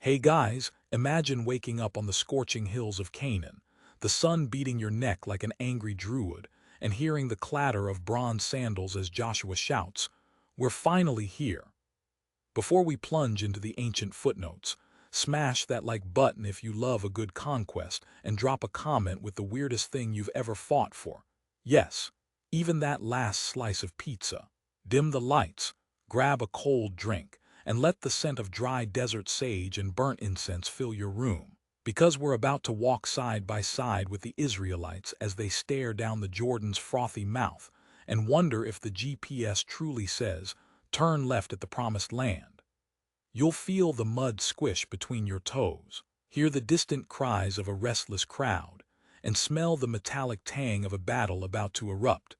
Hey guys, imagine waking up on the scorching hills of Canaan, the sun beating your neck like an angry druid, and hearing the clatter of bronze sandals as Joshua shouts, "We're finally here." Before we plunge into the ancient footnotes, smash that like button if you love a good conquest and drop a comment with the weirdest thing you've ever fought for. Yes, even that last slice of pizza. Dim the lights, grab a cold drink, and let the scent of dry desert sage and burnt incense fill your room. Because we're about to walk side by side with the Israelites as they stare down the Jordan's frothy mouth and wonder if the GPS truly says, "Turn left at the promised land." You'll feel the mud squish between your toes, hear the distant cries of a restless crowd, and smell the metallic tang of a battle about to erupt.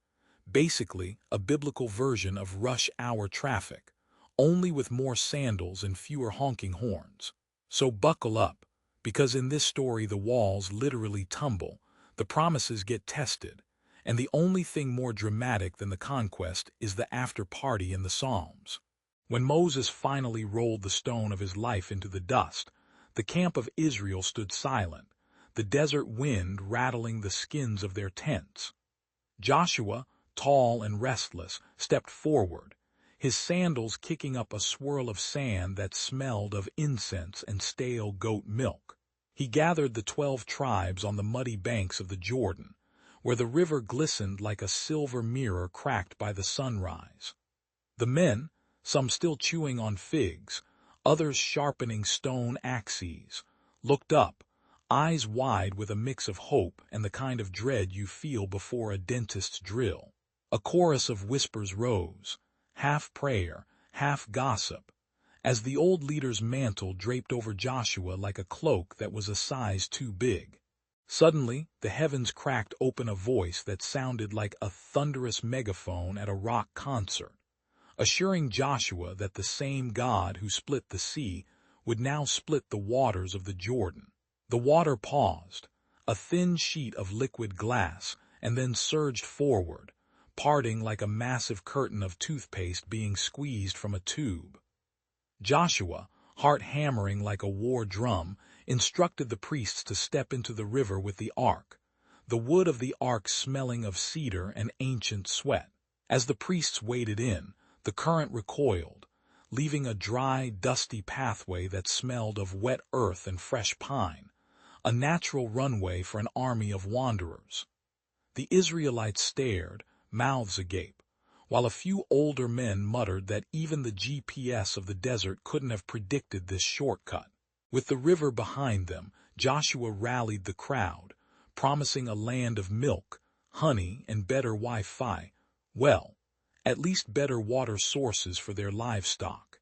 Basically, a biblical version of rush hour traffic, only with more sandals and fewer honking horns. So buckle up, because in this story the walls literally tumble, the promises get tested, and the only thing more dramatic than the conquest is the after-party in the Psalms. When Moses finally rolled the stone of his life into the dust, the camp of Israel stood silent, the desert wind rattling the skins of their tents. Joshua, tall and restless, stepped forward, his sandals kicking up a swirl of sand that smelled of incense and stale goat milk. He gathered the 12 tribes on the muddy banks of the Jordan, where the river glistened like a silver mirror cracked by the sunrise. The men, some still chewing on figs, others sharpening stone axes, looked up, eyes wide with a mix of hope and the kind of dread you feel before a dentist's drill. A chorus of whispers rose, half prayer, half gossip, as the old leader's mantle draped over Joshua like a cloak that was a size too big. Suddenly, the heavens cracked open a voice that sounded like a thunderous megaphone at a rock concert, assuring Joshua that the same God who split the sea would now split the waters of the Jordan. The water paused, a thin sheet of liquid glass, and then surged forward, parting like a massive curtain of toothpaste being squeezed from a tube. Joshua, heart hammering like a war drum, instructed the priests to step into the river with the ark, the wood of the ark smelling of cedar and ancient sweat. As the priests waded in, the current recoiled, leaving a dry, dusty pathway that smelled of wet earth and fresh pine, a natural runway for an army of wanderers. The Israelites stared, mouths agape, while a few older men muttered that even the GPS of the desert couldn't have predicted this shortcut. With the river behind them, Joshua rallied the crowd, promising a land of milk, honey, and better Wi-Fi. Well, at least better water sources for their livestock.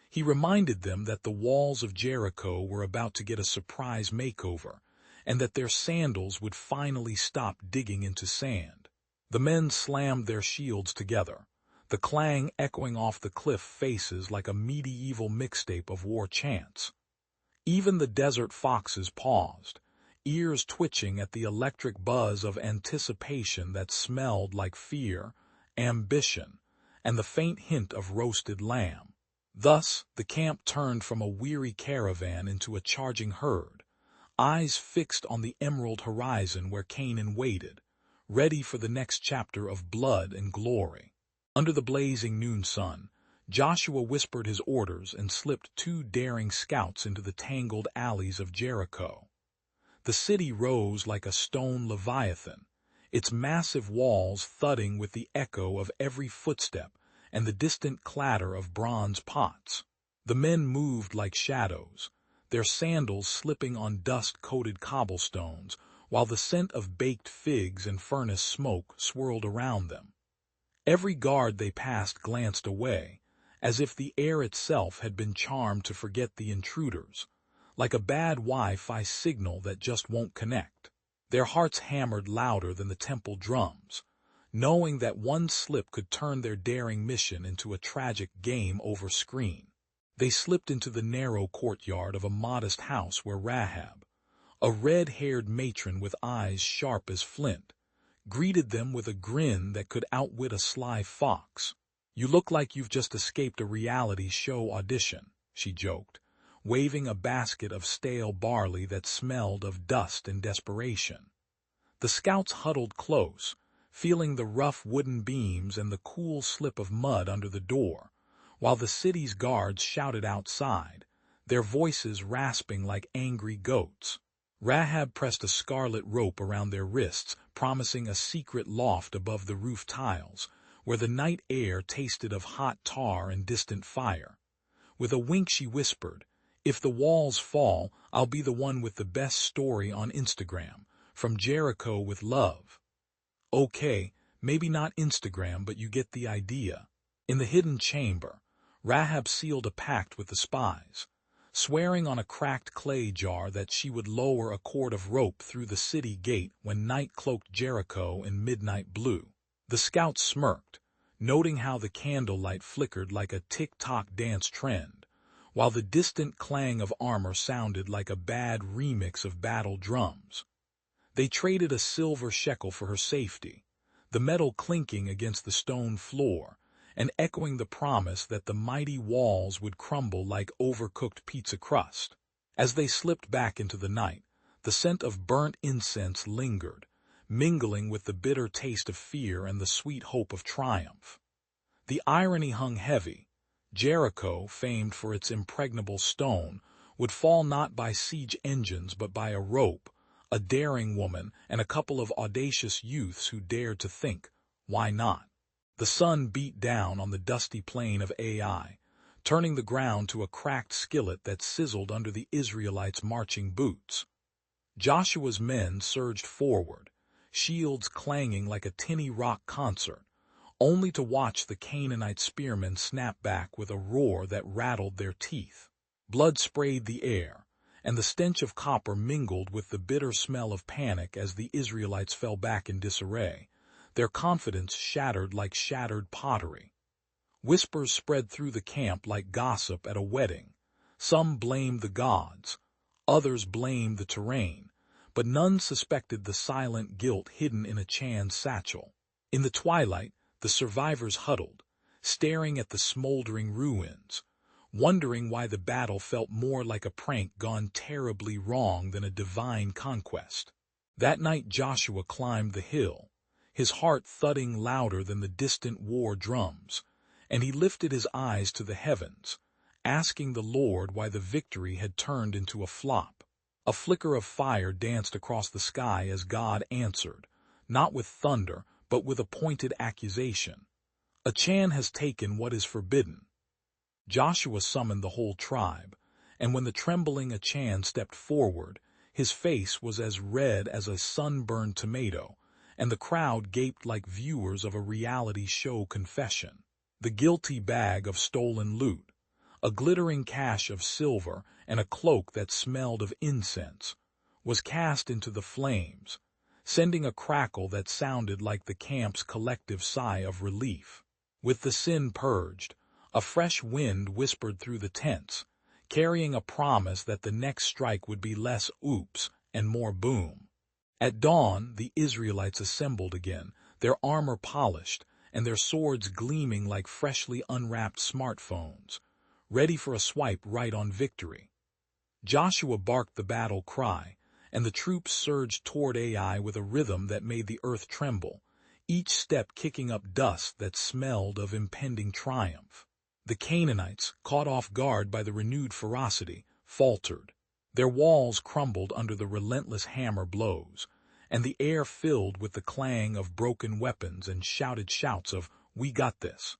He reminded them that the walls of Jericho were about to get a surprise makeover, and that their sandals would finally stop digging into sand. The men slammed their shields together, the clang echoing off the cliff faces like a medieval mixtape of war chants. Even the desert foxes paused, ears twitching at the electric buzz of anticipation that smelled like fear, ambition, and the faint hint of roasted lamb. Thus, the camp turned from a weary caravan into a charging herd, eyes fixed on the emerald horizon where Canaan waited, ready for the next chapter of blood and glory. Under the blazing noon sun, Joshua whispered his orders and slipped 2 daring scouts into the tangled alleys of Jericho. The city rose like a stone leviathan, its massive walls thudding with the echo of every footstep and the distant clatter of bronze pots. The men moved like shadows, their sandals slipping on dust-coated cobblestones, while the scent of baked figs and furnace smoke swirled around them. Every guard they passed glanced away, as if the air itself had been charmed to forget the intruders, like a bad Wi-Fi signal that just won't connect. Their hearts hammered louder than the temple drums, knowing that one slip could turn their daring mission into a tragic game-over screen. They slipped into the narrow courtyard of a modest house where Rahab, a red-haired matron with eyes sharp as flint, greeted them with a grin that could outwit a sly fox. "You look like you've just escaped a reality show audition," she joked, waving a basket of stale barley that smelled of dust and desperation. The scouts huddled close, feeling the rough wooden beams and the cool slip of mud under the door, while the city's guards shouted outside, their voices rasping like angry goats. Rahab pressed a scarlet rope around their wrists, promising a secret loft above the roof tiles, where the night air tasted of hot tar and distant fire. With a wink she whispered, "If the walls fall, I'll be the one with the best story on Instagram, from Jericho with love." Okay, maybe not Instagram, but you get the idea. In the hidden chamber, Rahab sealed a pact with the spies, swearing on a cracked clay jar that she would lower a cord of rope through the city gate when night cloaked Jericho in midnight blue. The scouts smirked, noting how the candlelight flickered like a tick-tock dance trend, while the distant clang of armor sounded like a bad remix of battle drums. They traded a silver shekel for her safety, the metal clinking against the stone floor, and echoing the promise that the mighty walls would crumble like overcooked pizza crust. As they slipped back into the night, the scent of burnt incense lingered, mingling with the bitter taste of fear and the sweet hope of triumph. The irony hung heavy. Jericho, famed for its impregnable stone, would fall not by siege engines but by a rope, a daring woman, and a couple of audacious youths who dared to think, why not? The sun beat down on the dusty plain of Ai, turning the ground to a cracked skillet that sizzled under the Israelites' marching boots. Joshua's men surged forward, shields clanging like a tinny rock concert, only to watch the Canaanite spearmen snap back with a roar that rattled their teeth. Blood sprayed the air, and the stench of copper mingled with the bitter smell of panic as the Israelites fell back in disarray, their confidence shattered like shattered pottery. Whispers spread through the camp like gossip at a wedding. Some blamed the gods, others blamed the terrain, but none suspected the silent guilt hidden in Achan's satchel. In the twilight, the survivors huddled, staring at the smoldering ruins, wondering why the battle felt more like a prank gone terribly wrong than a divine conquest. That night Joshua climbed the hill, his heart thudding louder than the distant war drums, and he lifted his eyes to the heavens, asking the Lord why the victory had turned into a flop. A flicker of fire danced across the sky as God answered, not with thunder, but with a pointed accusation. Achan has taken what is forbidden. Joshua summoned the whole tribe, and when the trembling Achan stepped forward, his face was as red as a sunburned tomato, and the crowd gaped like viewers of a reality show confession. The guilty bag of stolen loot, a glittering cache of silver and a cloak that smelled of incense, was cast into the flames, sending a crackle that sounded like the camp's collective sigh of relief. With the sin purged, a fresh wind whispered through the tents, carrying a promise that the next strike would be less oops and more boom. At dawn, the Israelites assembled again, their armor polished, and their swords gleaming like freshly unwrapped smartphones, ready for a swipe right on victory. Joshua barked the battle cry, and the troops surged toward Ai with a rhythm that made the earth tremble, each step kicking up dust that smelled of impending triumph. The Canaanites, caught off guard by the renewed ferocity, faltered. Their walls crumbled under the relentless hammer blows, and the air filled with the clang of broken weapons and shouted shouts of, "We got this."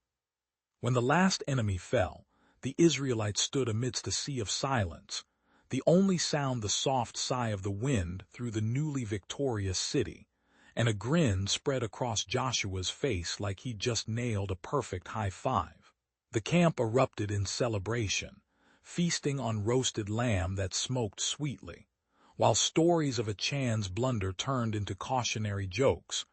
When the last enemy fell, the Israelites stood amidst a sea of silence, the only sound the soft sigh of the wind through the newly victorious city, and a grin spread across Joshua's face like he'd just nailed a perfect high five. The camp erupted in celebration, feasting on roasted lamb that smoked sweetly, while stories of Achan's blunder turned into cautionary jokes,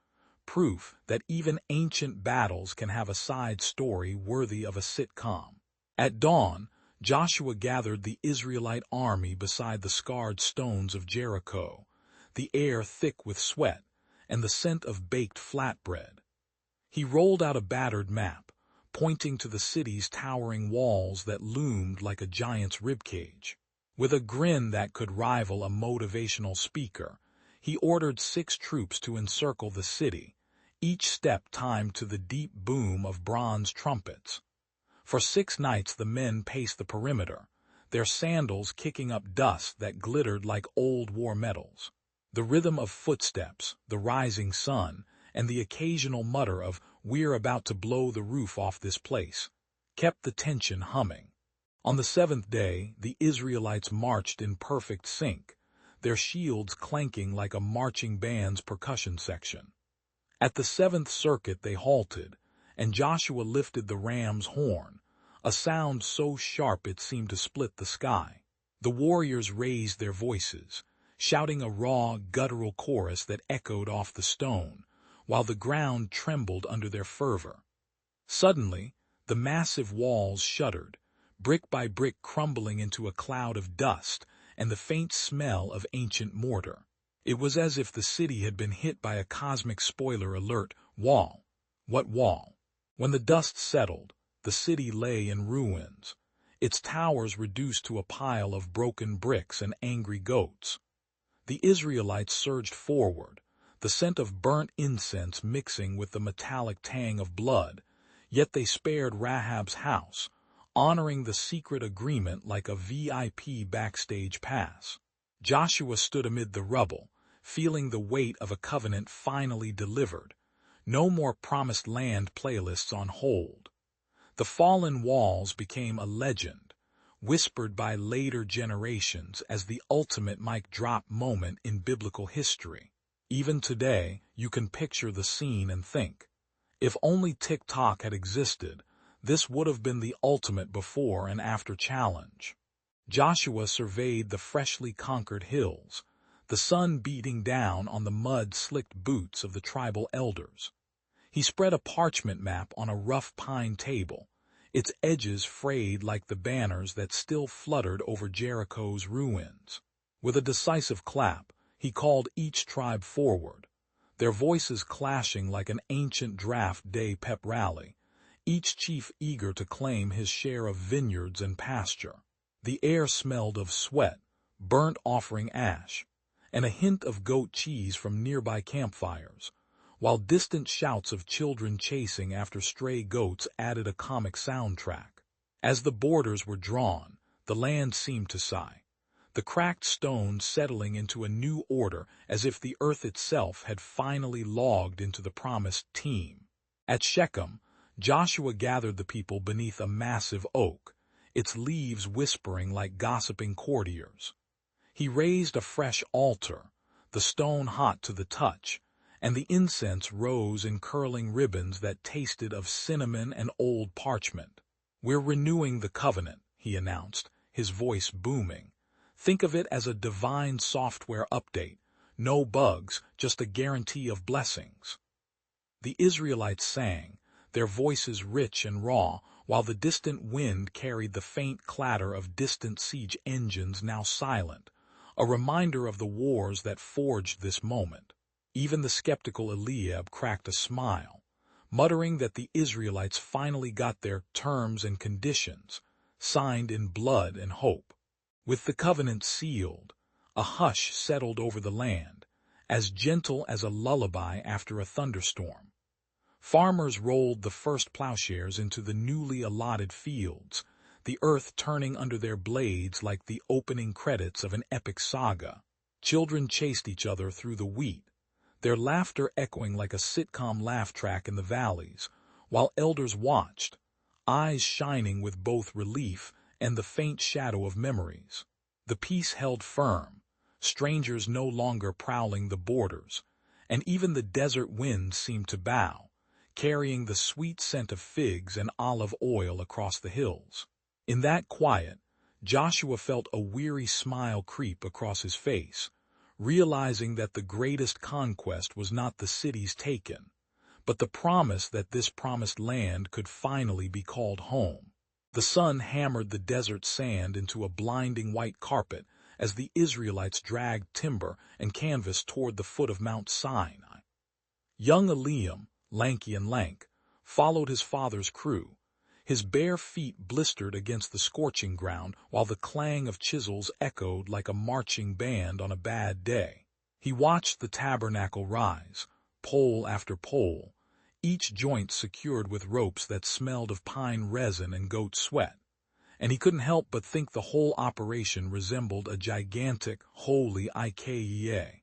proof that even ancient battles can have a side story worthy of a sitcom. At dawn, Joshua gathered the Israelite army beside the scarred stones of Jericho, the air thick with sweat and the scent of baked flatbread. He rolled out a battered map, pointing to the city's towering walls that loomed like a giant's ribcage. With a grin that could rival a motivational speaker, he ordered 6 troops to encircle the city, each step timed to the deep boom of bronze trumpets. For 6 nights the men paced the perimeter, their sandals kicking up dust that glittered like old war medals. The rhythm of footsteps, the rising sun, and the occasional mutter of "we're about to blow the roof off this place" kept the tension humming. On the 7th day, the Israelites marched in perfect sync, their shields clanking like a marching band's percussion section. At the 7th circuit they halted, and Joshua lifted the ram's horn, a sound so sharp it seemed to split the sky. The warriors raised their voices, shouting a raw, guttural chorus that echoed off the stone, while the ground trembled under their fervor. Suddenly, the massive walls shuddered, brick by brick crumbling into a cloud of dust and the faint smell of ancient mortar. It was as if the city had been hit by a cosmic spoiler alert. Wall. What wall? When the dust settled, the city lay in ruins, its towers reduced to a pile of broken bricks and angry goats. The Israelites surged forward, the scent of burnt incense mixing with the metallic tang of blood, yet they spared Rahab's house, honoring the secret agreement like a VIP backstage pass. Joshua stood amid the rubble, feeling the weight of a covenant finally delivered. No more promised land playlists on hold. The fallen walls became a legend, whispered by later generations as the ultimate mic drop moment in biblical history. Even today, you can picture the scene and think, if only TikTok had existed, this would have been the ultimate before and after challenge. Joshua surveyed the freshly conquered hills, the sun beating down on the mud-slicked boots of the tribal elders. He spread a parchment map on a rough pine table, its edges frayed like the banners that still fluttered over Jericho's ruins. With a decisive clap, he called each tribe forward, their voices clashing like an ancient draft day pep rally, each chief eager to claim his share of vineyards and pasture. The air smelled of sweat, burnt offering ash, and a hint of goat cheese from nearby campfires, while distant shouts of children chasing after stray goats added a comic soundtrack. As the borders were drawn, the land seemed to sigh, the cracked stones settling into a new order as if the earth itself had finally logged into the promised team. At Shechem, Joshua gathered the people beneath a massive oak, its leaves whispering like gossiping courtiers. He raised a fresh altar, the stone hot to the touch, and the incense rose in curling ribbons that tasted of cinnamon and old parchment. "We're renewing the covenant," he announced, his voice booming. "Think of it as a divine software update. No bugs, just a guarantee of blessings." The Israelites sang, their voices rich and raw, while the distant wind carried the faint clatter of distant siege engines now silent, a reminder of the wars that forged this moment. Even the skeptical Eliab cracked a smile, muttering that the Israelites finally got their terms and conditions, signed in blood and hope. With the covenant sealed, a hush settled over the land, as gentle as a lullaby after a thunderstorm. Farmers rolled the first plowshares into the newly allotted fields, the earth turning under their blades like the opening credits of an epic saga. Children chased each other through the wheat, their laughter echoing like a sitcom laugh track in the valleys, while elders watched, eyes shining with both relief and the faint shadow of memories. The peace held firm, strangers no longer prowling the borders, and even the desert winds seemed to bow, carrying the sweet scent of figs and olive oil across the hills. In that quiet, Joshua felt a weary smile creep across his face, realizing that the greatest conquest was not the cities taken, but the promise that this promised land could finally be called home. The sun hammered the desert sand into a blinding white carpet as the Israelites dragged timber and canvas toward the foot of Mount Sinai. Young Eliam, lanky and lank, followed his father's crew, His bare feet blistered against the scorching ground, while the clang of chisels echoed like a marching band on a bad day. He watched the tabernacle rise, pole after pole, each joint secured with ropes that smelled of pine resin and goat sweat, and he couldn't help but think the whole operation resembled a gigantic, holy IKEA,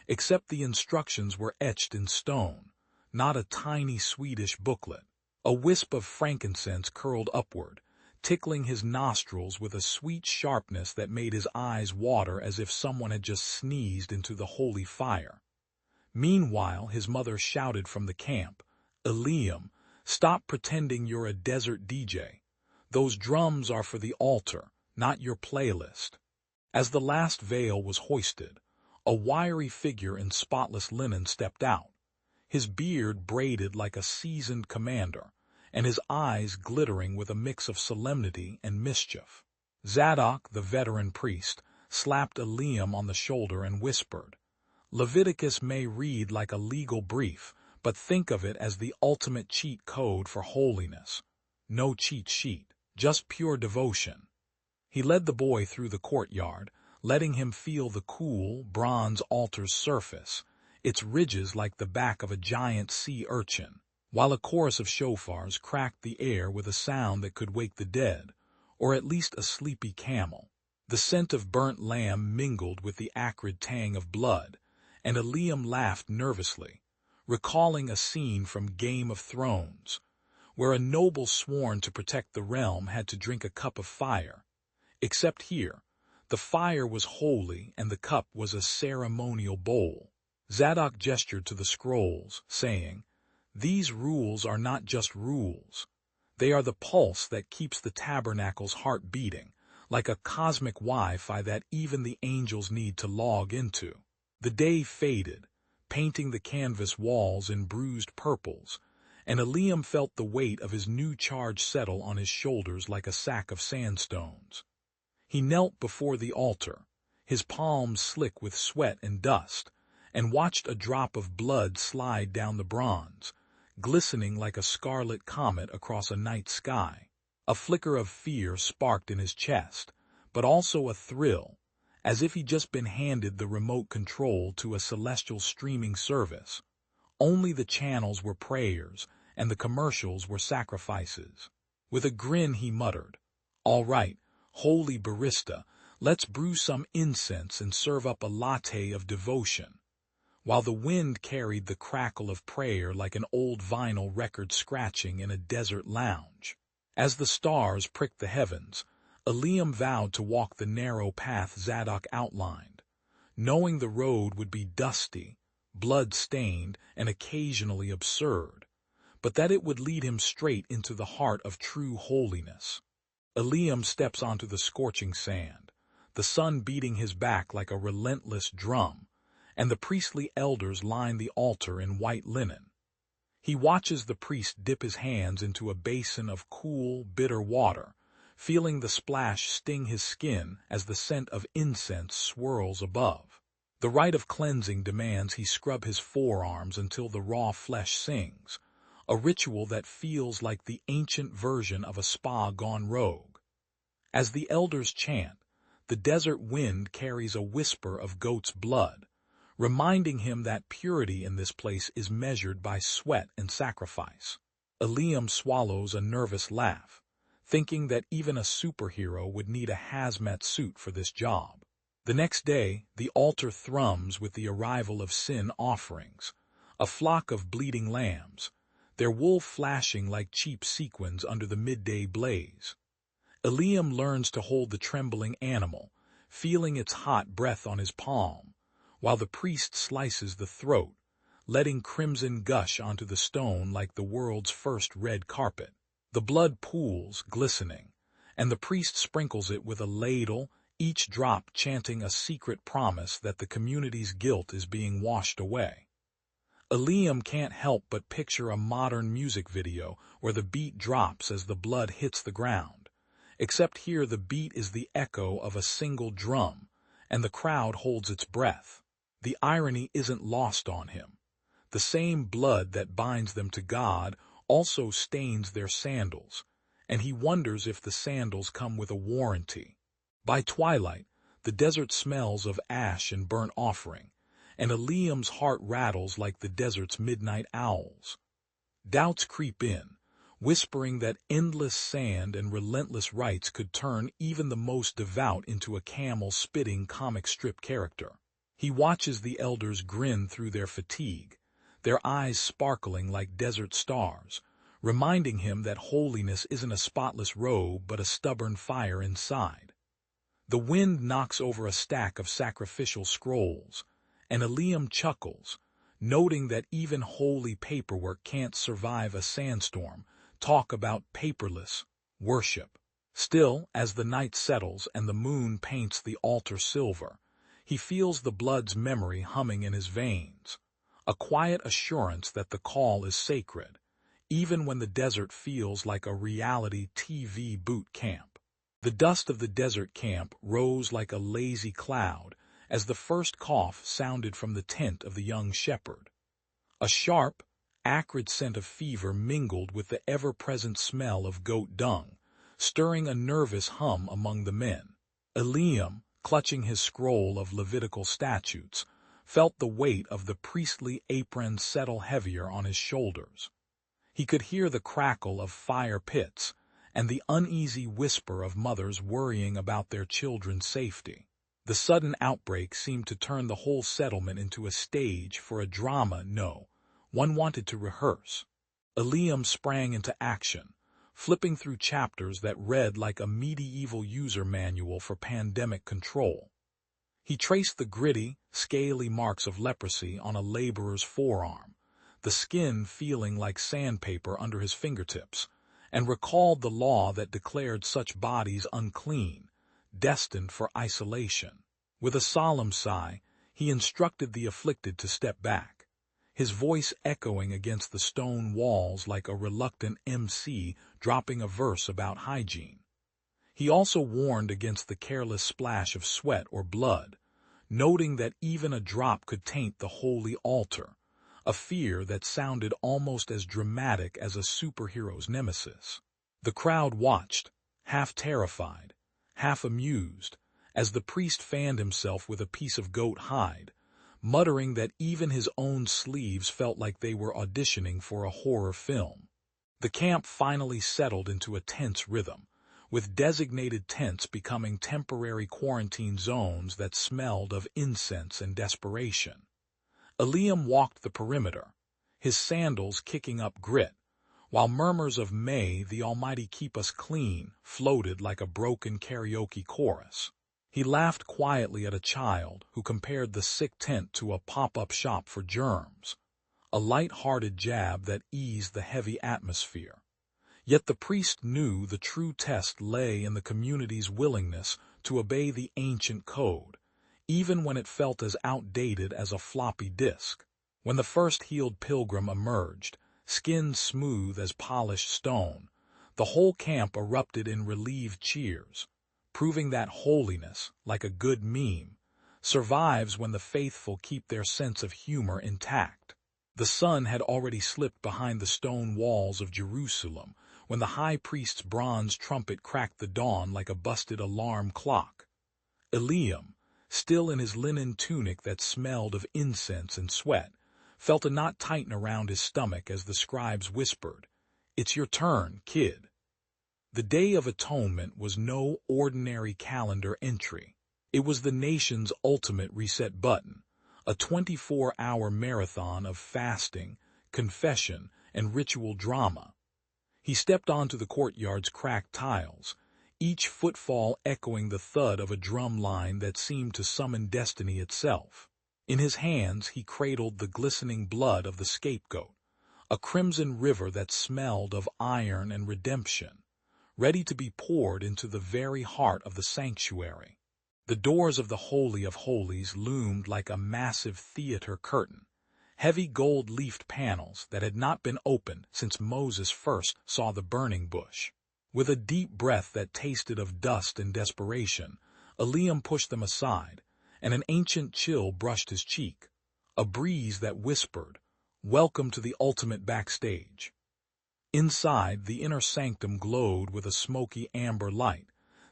except the instructions were etched in stone, not a tiny Swedish booklet. A wisp of frankincense curled upward, tickling his nostrils with a sweet sharpness that made his eyes water as if someone had just sneezed into the holy fire. Meanwhile, his mother shouted from the camp, "Eliam, stop pretending you're a desert DJ. Those drums are for the altar, not your playlist." As the last veil was hoisted, a wiry figure in spotless linen stepped out, his beard braided like a seasoned commander, and his eyes glittering with a mix of solemnity and mischief. Zadok, the veteran priest, slapped Eliam on the shoulder and whispered, "Leviticus may read like a legal brief, but think of it as the ultimate cheat code for holiness. No cheat sheet, just pure devotion." He led the boy through the courtyard, letting him feel the cool, bronze altar's surface, its ridges like the back of a giant sea urchin, while a chorus of shofars cracked the air with a sound that could wake the dead, or at least a sleepy camel. The scent of burnt lamb mingled with the acrid tang of blood, and Eliam laughed nervously, recalling a scene from Game of Thrones, where a noble sworn to protect the realm had to drink a cup of fire. Except here, the fire was holy and the cup was a ceremonial bowl. Zadok gestured to the scrolls, saying, "These rules are not just rules. They are the pulse that keeps the tabernacle's heart beating, like a cosmic Wi-Fi that even the angels need to log into." The day faded, painting the canvas walls in bruised purples, and Eliam felt the weight of his new charge settle on his shoulders like a sack of sandstones. He knelt before the altar, his palms slick with sweat and dust, and watched a drop of blood slide down the bronze, glistening like a scarlet comet across a night sky. A flicker of fear sparked in his chest, but also a thrill, as if he'd just been handed the remote control to a celestial streaming service. Only the channels were prayers, and the commercials were sacrifices. With a grin he muttered, "All right, holy barista, let's brew some incense and serve up a latte of devotion," while the wind carried the crackle of prayer like an old vinyl record scratching in a desert lounge. As the stars pricked the heavens, Eliam vowed to walk the narrow path Zadok outlined, knowing the road would be dusty, blood-stained, and occasionally absurd, but that it would lead him straight into the heart of true holiness. Eliam steps onto the scorching sand, the sun beating his back like a relentless drum, and the priestly elders line the altar in white linen. He watches the priest dip his hands into a basin of cool, bitter water, feeling the splash sting his skin as the scent of incense swirls above. The rite of cleansing demands he scrub his forearms until the raw flesh sings, a ritual that feels like the ancient version of a spa gone rogue. As the elders chant, the desert wind carries a whisper of goat's blood, reminding him that purity in this place is measured by sweat and sacrifice. Eliam swallows a nervous laugh, thinking that even a superhero would need a hazmat suit for this job. The next day, the altar thrums with the arrival of sin offerings, a flock of bleeding lambs, their wool flashing like cheap sequins under the midday blaze. Eliam learns to hold the trembling animal, feeling its hot breath on his palm, while the priest slices the throat, letting crimson gush onto the stone like the world's first red carpet. The blood pools, glistening, and the priest sprinkles it with a ladle, each drop chanting a secret promise that the community's guilt is being washed away. Eliam can't help but picture a modern music video where the beat drops as the blood hits the ground, except here the beat is the echo of a single drum, and the crowd holds its breath. The irony isn't lost on him. The same blood that binds them to God also stains their sandals, and he wonders if the sandals come with a warranty. By twilight, the desert smells of ash and burnt offering, and Eliam's heart rattles like the desert's midnight owls. Doubts creep in, whispering that endless sand and relentless rites could turn even the most devout into a camel-spitting comic strip character. He watches the elders grin through their fatigue, their eyes sparkling like desert stars, reminding him that holiness isn't a spotless robe but a stubborn fire inside. The wind knocks over a stack of sacrificial scrolls, and Eliam chuckles, noting that even holy paperwork can't survive a sandstorm. Talk about paperless worship. Still, as the night settles and the moon paints the altar silver, he feels the blood's memory humming in his veins, a quiet assurance that the call is sacred, even when the desert feels like a reality TV boot camp. The dust of the desert camp rose like a lazy cloud as the first cough sounded from the tent of the young shepherd. A sharp, acrid scent of fever mingled with the ever-present smell of goat dung, stirring a nervous hum among the men. Eliam, clutching his scroll of Levitical statutes, felt the weight of the priestly apron settle heavier on his shoulders. He could hear the crackle of fire pits and the uneasy whisper of mothers worrying about their children's safety. The sudden outbreak seemed to turn the whole settlement into a stage for a drama one wanted to rehearse. Eliam sprang into action, flipping through chapters that read like a medieval user manual for pandemic control. He traced the gritty, scaly marks of leprosy on a laborer's forearm, the skin feeling like sandpaper under his fingertips, and recalled the law that declared such bodies unclean, destined for isolation. With a solemn sigh, he instructed the afflicted to step back, his voice echoing against the stone walls like a reluctant MC dropping a verse about hygiene. He also warned against the careless splash of sweat or blood, noting that even a drop could taint the holy altar, a fear that sounded almost as dramatic as a superhero's nemesis. The crowd watched, half terrified, half amused, as the priest fanned himself with a piece of goat hide, muttering that even his own sleeves felt like they were auditioning for a horror film. The camp finally settled into a tense rhythm, with designated tents becoming temporary quarantine zones that smelled of incense and desperation. Eliam walked the perimeter, his sandals kicking up grit, while murmurs of "May the Almighty keep us clean" floated like a broken karaoke chorus. He laughed quietly at a child who compared the sick tent to a pop-up shop for germs, a light-hearted jab that eased the heavy atmosphere. Yet the priest knew the true test lay in the community's willingness to obey the ancient code, even when it felt as outdated as a floppy disk. When the first healed pilgrim emerged, skin smooth as polished stone, the whole camp erupted in relieved cheers, proving that holiness, like a good meme, survives when the faithful keep their sense of humor intact. The sun had already slipped behind the stone walls of Jerusalem when the high priest's bronze trumpet cracked the dawn like a busted alarm clock. Eliam, still in his linen tunic that smelled of incense and sweat, felt a knot tighten around his stomach as the scribes whispered, "It's your turn, kid." The Day of Atonement was no ordinary calendar entry. It was the nation's ultimate reset button, a 24-hour marathon of fasting, confession, and ritual drama. He stepped onto the courtyard's cracked tiles, each footfall echoing the thud of a drum line that seemed to summon destiny itself. In his hands he cradled the glistening blood of the scapegoat, a crimson river that smelled of iron and redemption, ready to be poured into the very heart of the sanctuary. The doors of the Holy of Holies loomed like a massive theater curtain, heavy gold-leafed panels that had not been opened since Moses first saw the burning bush. With a deep breath that tasted of dust and desperation, Eliam pushed them aside, and an ancient chill brushed his cheek, a breeze that whispered, "Welcome to the ultimate backstage." Inside, the inner sanctum glowed with a smoky amber light,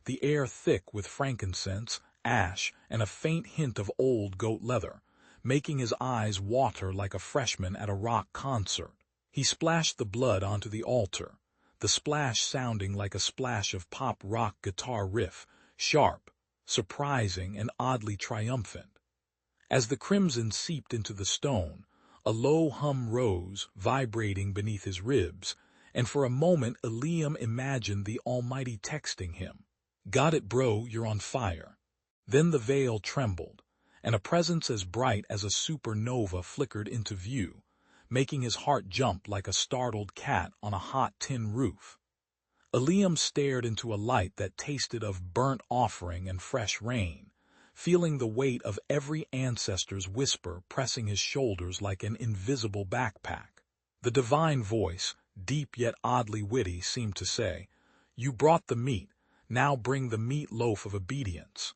the air thick with frankincense, ash, and a faint hint of old goat leather, making his eyes water like a freshman at a rock concert. He splashed the blood onto the altar, the splash sounding like a splash of pop rock guitar riff, sharp, surprising, and oddly triumphant. As the crimson seeped into the stone, a low hum rose, vibrating beneath his ribs, and for a moment Eliam imagined the Almighty texting him, "Got it, bro, you're on fire." Then the veil trembled, and a presence as bright as a supernova flickered into view, making his heart jump like a startled cat on a hot tin roof. Eliam stared into a light that tasted of burnt offering and fresh rain, feeling the weight of every ancestor's whisper pressing his shoulders like an invisible backpack. The divine voice, deep yet oddly witty, seemed to say, "You brought the meat, now bring the meat loaf of obedience."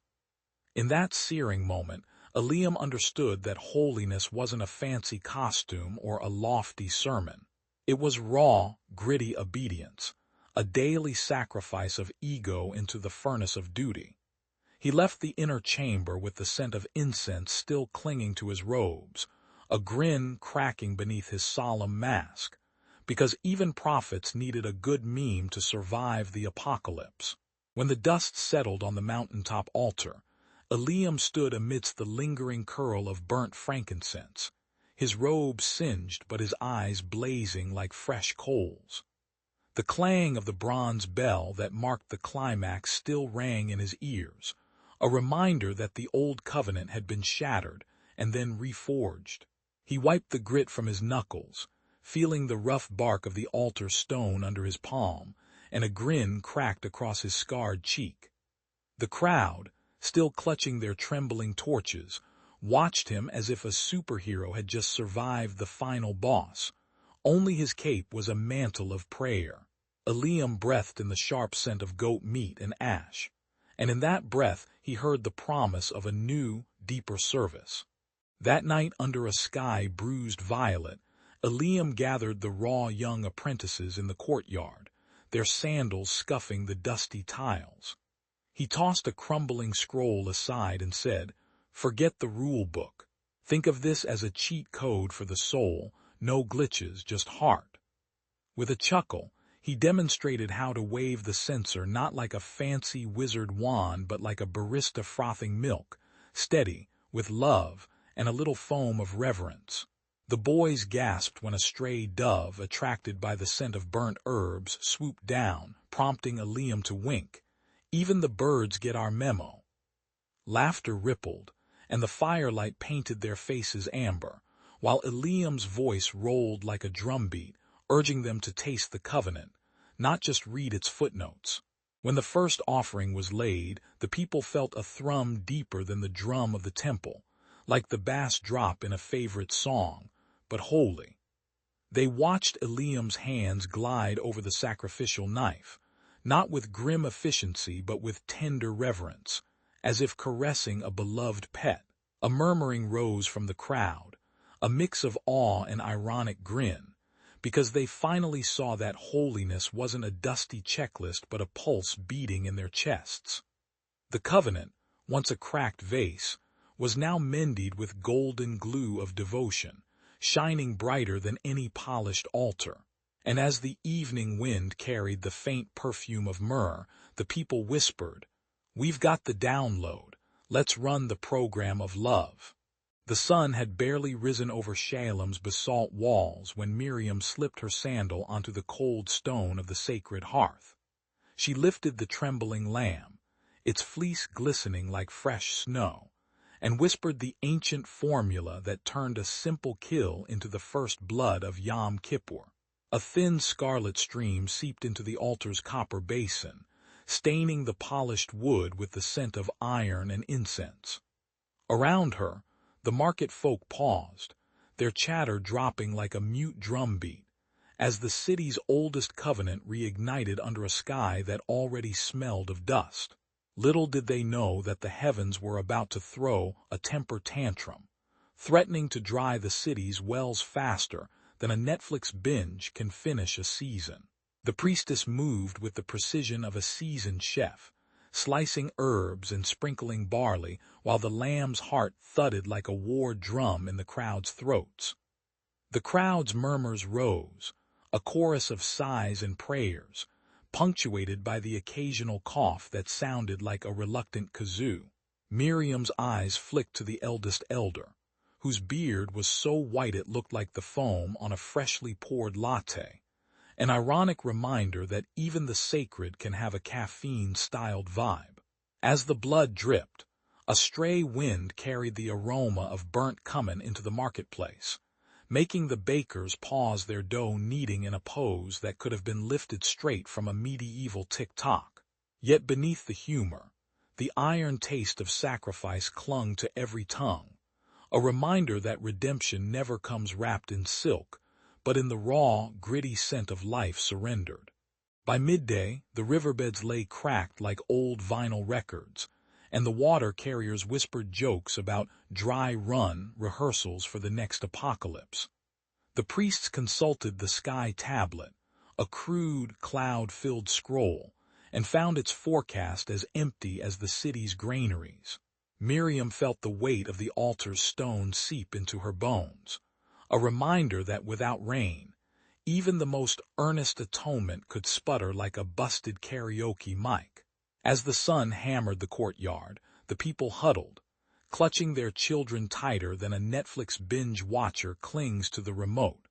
In that searing moment, Eliam understood that holiness wasn't a fancy costume or a lofty sermon. It was raw, gritty obedience, a daily sacrifice of ego into the furnace of duty. He left the inner chamber with the scent of incense still clinging to his robes, a grin cracking beneath his solemn mask, because even prophets needed a good meme to survive the apocalypse. When the dust settled on the mountaintop altar, Eliam stood amidst the lingering curl of burnt frankincense, his robe singed but his eyes blazing like fresh coals. The clang of the bronze bell that marked the climax still rang in his ears, a reminder that the old covenant had been shattered and then reforged. He wiped the grit from his knuckles, feeling the rough bark of the altar stone under his palm, and a grin cracked across his scarred cheek. The crowd, still clutching their trembling torches, watched him as if a superhero had just survived the final boss. Only his cape was a mantle of prayer. Eliam breathed in the sharp scent of goat meat and ash, and in that breath he heard the promise of a new, deeper service. That night, under a sky bruised violet, Eliam gathered the raw young apprentices in the courtyard, their sandals scuffing the dusty tiles. He tossed a crumbling scroll aside and said, "Forget the rule book. Think of this as a cheat code for the soul, no glitches, just heart." With a chuckle, he demonstrated how to wave the censer not like a fancy wizard wand but like a barista frothing milk, steady, with love, and a little foam of reverence. The boys gasped when a stray dove, attracted by the scent of burnt herbs, swooped down, prompting Eliam to wink. Even the birds get our memo. Laughter rippled, and the firelight painted their faces amber, while Eliam's voice rolled like a drumbeat, urging them to taste the covenant, not just read its footnotes. When the first offering was laid, the people felt a thrum deeper than the drum of the temple, like the bass drop in a favorite song, but holy. They watched Eliam's hands glide over the sacrificial knife, not with grim efficiency but with tender reverence, as if caressing a beloved pet. A murmuring rose from the crowd, a mix of awe and ironic grin, because they finally saw that holiness wasn't a dusty checklist but a pulse beating in their chests. The covenant, once a cracked vase, was now mended with golden glue of devotion, shining brighter than any polished altar. And as the evening wind carried the faint perfume of myrrh, the people whispered, "We've got the download. Let's run the program of love." The sun had barely risen over Shalem's basalt walls when Miriam slipped her sandal onto the cold stone of the sacred hearth. She lifted the trembling lamb, its fleece glistening like fresh snow, and whispered the ancient formula that turned a simple kill into the first blood of Yom Kippur. A thin scarlet stream seeped into the altar's copper basin, staining the polished wood with the scent of iron and incense. Around her, the market folk paused, their chatter dropping like a mute drumbeat, as the city's oldest covenant reignited under a sky that already smelled of dust. Little did they know that the heavens were about to throw a temper tantrum, threatening to dry the city's wells faster than a Netflix binge can finish a season. The priestess moved with the precision of a seasoned chef, slicing herbs and sprinkling barley while the lamb's heart thudded like a war drum in the crowd's throats. The crowd's murmurs rose, a chorus of sighs and prayers, punctuated by the occasional cough that sounded like a reluctant kazoo. Miriam's eyes flicked to the eldest elder, whose beard was so white it looked like the foam on a freshly poured latte, an ironic reminder that even the sacred can have a caffeine-styled vibe. As the blood dripped, a stray wind carried the aroma of burnt cumin into the marketplace, making the bakers pause their dough kneading in a pose that could have been lifted straight from a medieval tick-tock. Yet beneath the humor, the iron taste of sacrifice clung to every tongue, a reminder that redemption never comes wrapped in silk, but in the raw, gritty scent of life surrendered. By midday, the riverbeds lay cracked like old vinyl records, and the water carriers whispered jokes about dry run rehearsals for the next apocalypse. The priests consulted the sky tablet, a crude, cloud-filled scroll, and found its forecast as empty as the city's granaries. Miriam felt the weight of the altar's stone seep into her bones, a reminder that without rain, even the most earnest atonement could sputter like a busted karaoke mic. As the sun hammered the courtyard, the people huddled, clutching their children tighter than a Netflix binge watcher clings to the remote,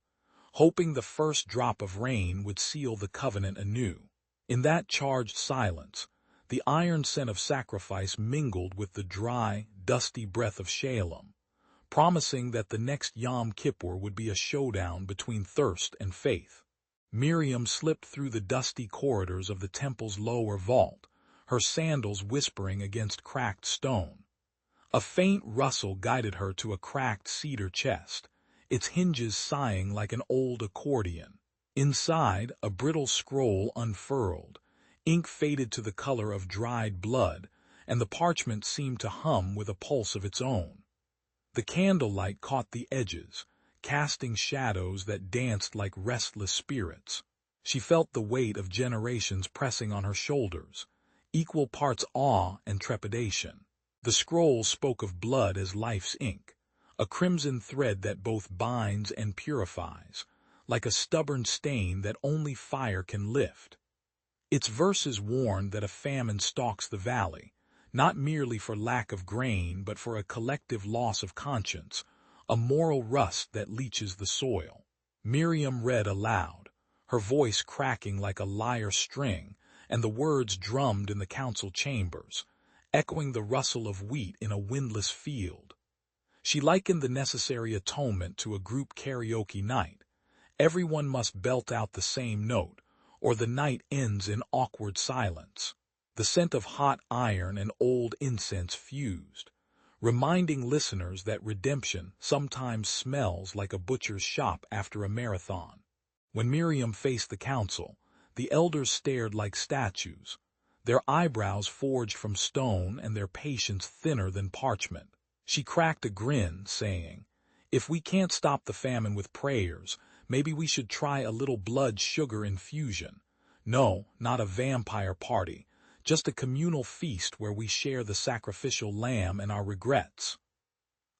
hoping the first drop of rain would seal the covenant anew. In that charged silence, the iron scent of sacrifice mingled with the dry, dusty breath of Shalem, promising that the next Yom Kippur would be a showdown between thirst and faith. Miriam slipped through the dusty corridors of the temple's lower vault, her sandals whispering against cracked stone. A faint rustle guided her to a cracked cedar chest, its hinges sighing like an old accordion. Inside, a brittle scroll unfurled, ink faded to the color of dried blood, and the parchment seemed to hum with a pulse of its own. The candlelight caught the edges, casting shadows that danced like restless spirits. She felt the weight of generations pressing on her shoulders, equal parts awe and trepidation. The scroll spoke of blood as life's ink, a crimson thread that both binds and purifies, like a stubborn stain that only fire can lift. Its verses warned that a famine stalks the valley, not merely for lack of grain but for a collective loss of conscience, a moral rust that leaches the soil. Miriam read aloud, her voice cracking like a lyre string, and the words drummed in the council chambers, echoing the rustle of wheat in a windless field. She likened the necessary atonement to a group karaoke night. Everyone must belt out the same note, or the night ends in awkward silence. The scent of hot iron and old incense fused, reminding listeners that redemption sometimes smells like a butcher's shop after a marathon. When Miriam faced the council, the elders stared like statues, their eyebrows forged from stone and their patience thinner than parchment. She cracked a grin, saying, "If we can't stop the famine with prayers, maybe we should try a little blood-sugar infusion. No, not a vampire party, just a communal feast where we share the sacrificial lamb and our regrets."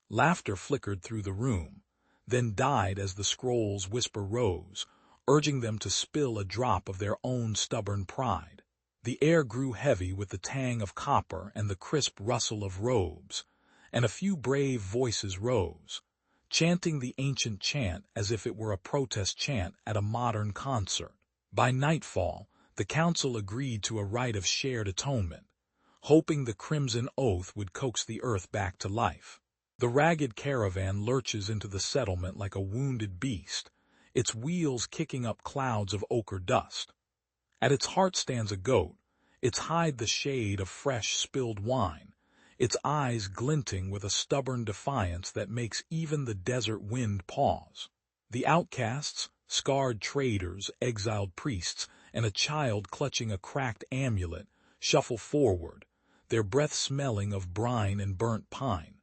Laughter flickered through the room, then died as the scroll's whisper rose, urging them to spill a drop of their own stubborn pride. The air grew heavy with the tang of copper and the crisp rustle of robes, and a few brave voices rose, chanting the ancient chant as if it were a protest chant at a modern concert. By nightfall, the council agreed to a rite of shared atonement, hoping the crimson oath would coax the earth back to life. The ragged caravan lurches into the settlement like a wounded beast, its wheels kicking up clouds of ochre dust. At its heart stands a goat, its hide the shade of fresh spilled wine, its eyes glinting with a stubborn defiance that makes even the desert wind pause. The outcasts, scarred traders, exiled priests, and a child clutching a cracked amulet, shuffle forward, their breath smelling of brine and burnt pine.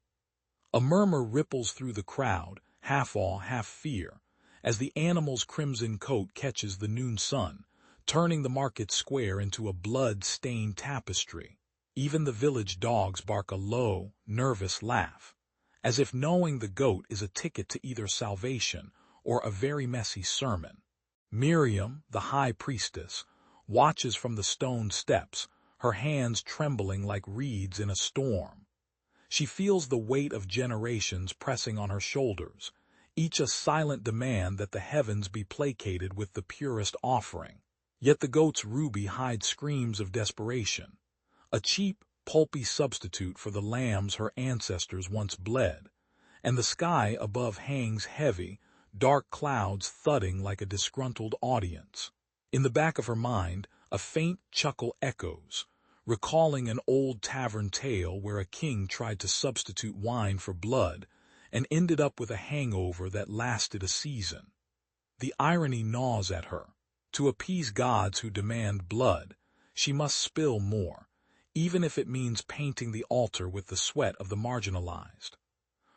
A murmur ripples through the crowd, half awe, half fear, as the animal's crimson coat catches the noon sun, turning the market square into a blood-stained tapestry. Even the village dogs bark a low, nervous laugh, as if knowing the goat is a ticket to either salvation or a very messy sermon. Miriam, the high priestess, watches from the stone steps, her hands trembling like reeds in a storm. She feels the weight of generations pressing on her shoulders, each a silent demand that the heavens be placated with the purest offering. Yet the goat's ruby hides screams of desperation, a cheap, pulpy substitute for the lambs her ancestors once bled, and the sky above hangs heavy, dark clouds thudding like a disgruntled audience. In the back of her mind, a faint chuckle echoes, recalling an old tavern tale where a king tried to substitute wine for blood and ended up with a hangover that lasted a season. The irony gnaws at her. To appease gods who demand blood, she must spill more, even if it means painting the altar with the sweat of the marginalized.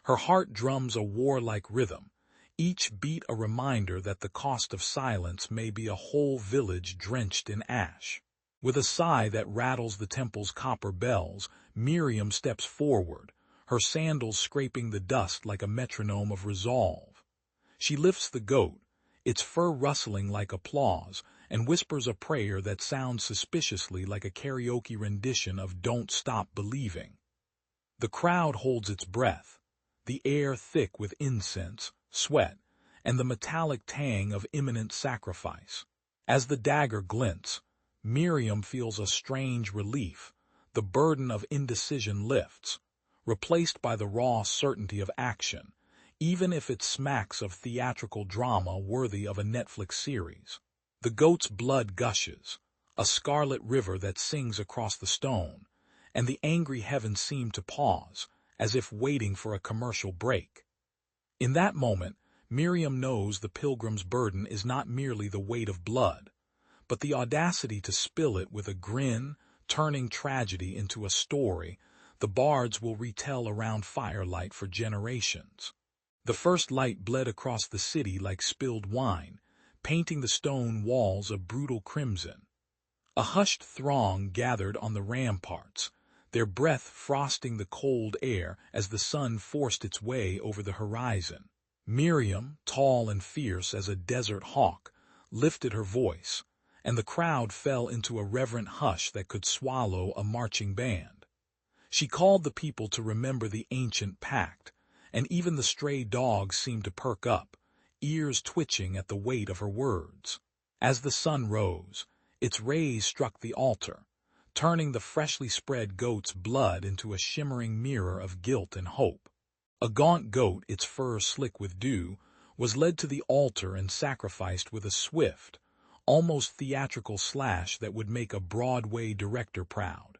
Her heart drums a warlike rhythm, each beat a reminder that the cost of silence may be a whole village drenched in ash. With a sigh that rattles the temple's copper bells, Miriam steps forward, her sandals scraping the dust like a metronome of resolve. She lifts the goat, its fur rustling like applause, and whispers a prayer that sounds suspiciously like a karaoke rendition of Don't Stop Believing. The crowd holds its breath, the air thick with incense, sweat, and the metallic tang of imminent sacrifice. As the dagger glints, Miriam feels a strange relief. The burden of indecision lifts, replaced by the raw certainty of action, even if it smacks of theatrical drama worthy of a Netflix series. The goat's blood gushes, a scarlet river that sings across the stone, and the angry heavens seem to pause, as if waiting for a commercial break. In that moment, Miriam knows the pilgrim's burden is not merely the weight of blood, but the audacity to spill it with a grin, turning tragedy into a story the bards will retell around firelight for generations. The first light bled across the city like spilled wine, painting the stone walls a brutal crimson. A hushed throng gathered on the ramparts, their breath frosting the cold air as the sun forced its way over the horizon. Miriam, tall and fierce as a desert hawk, lifted her voice, and the crowd fell into a reverent hush that could swallow a marching band. She called the people to remember the ancient pact, and even the stray dogs seemed to perk up, ears twitching at the weight of her words. As the sun rose, its rays struck the altar, turning the freshly spread goat's blood into a shimmering mirror of guilt and hope. A gaunt goat, its fur slick with dew, was led to the altar and sacrificed with a swift, almost theatrical slash that would make a Broadway director proud.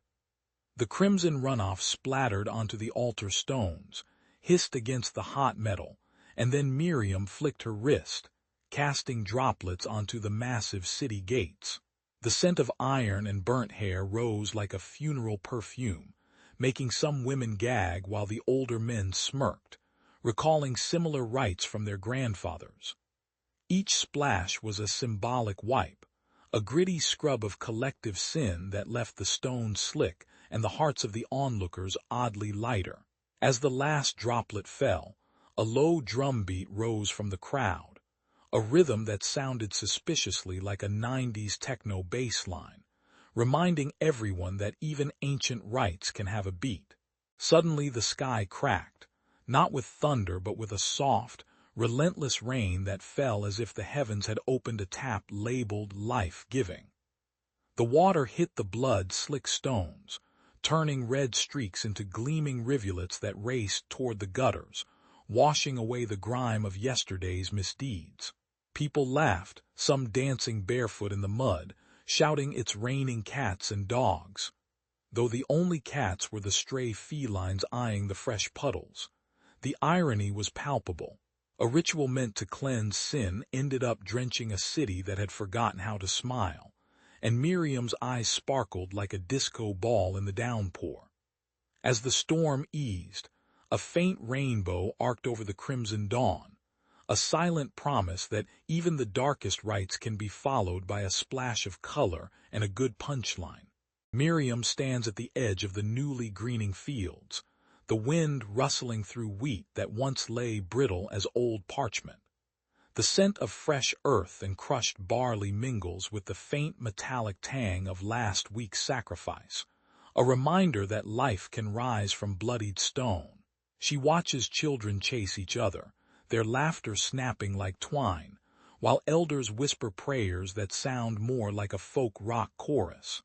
The crimson runoff splattered onto the altar stones, hissed against the hot metal, and then Miriam flicked her wrist, casting droplets onto the massive city gates. The scent of iron and burnt hair rose like a funeral perfume, making some women gag while the older men smirked, recalling similar rites from their grandfathers. Each splash was a symbolic wipe, a gritty scrub of collective sin that left the stones slick and the hearts of the onlookers oddly lighter. As the last droplet fell, a low drumbeat rose from the crowd, a rhythm that sounded suspiciously like a 90s techno bass line, reminding everyone that even ancient rites can have a beat. Suddenly the sky cracked, not with thunder but with a soft, relentless rain that fell as if the heavens had opened a tap labeled life-giving. The water hit the blood-slick stones, turning red streaks into gleaming rivulets that raced toward the gutters, washing away the grime of yesterday's misdeeds. People laughed, some dancing barefoot in the mud, shouting it's raining cats and dogs, though the only cats were the stray felines eyeing the fresh puddles. The irony was palpable. A ritual meant to cleanse sin ended up drenching a city that had forgotten how to smile, and Miriam's eyes sparkled like a disco ball in the downpour. As the storm eased, a faint rainbow arced over the crimson dawn, a silent promise that even the darkest rites can be followed by a splash of color and a good punchline. Miriam stands at the edge of the newly greening fields, the wind rustling through wheat that once lay brittle as old parchment. The scent of fresh earth and crushed barley mingles with the faint metallic tang of last week's sacrifice, a reminder that life can rise from bloodied stone. She watches children chase each other, their laughter snapping like twine, while elders whisper prayers that sound more like a folk rock chorus.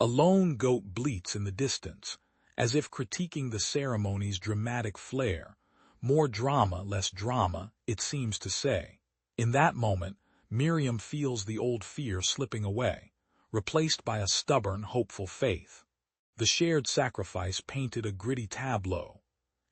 A lone goat bleats in the distance, as if critiquing the ceremony's dramatic flair. More drama, less drama, it seems to say. In that moment, Miriam feels the old fear slipping away, replaced by a stubborn, hopeful faith. The shared sacrifice painted a gritty tableau.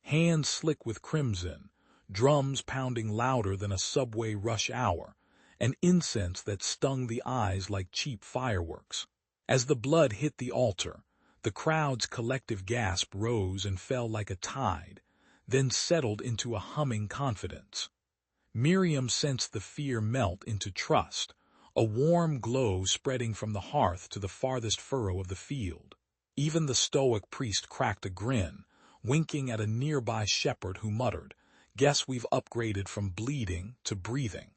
Hands slick with crimson, drums pounding louder than a subway rush hour, and incense that stung the eyes like cheap fireworks. As the blood hit the altar, the crowd's collective gasp rose and fell like a tide, then settled into a humming confidence. Miriam sensed the fear melt into trust, a warm glow spreading from the hearth to the farthest furrow of the field. Even the stoic priest cracked a grin, winking at a nearby shepherd who muttered, "Guess we've upgraded from bleeding to breathing."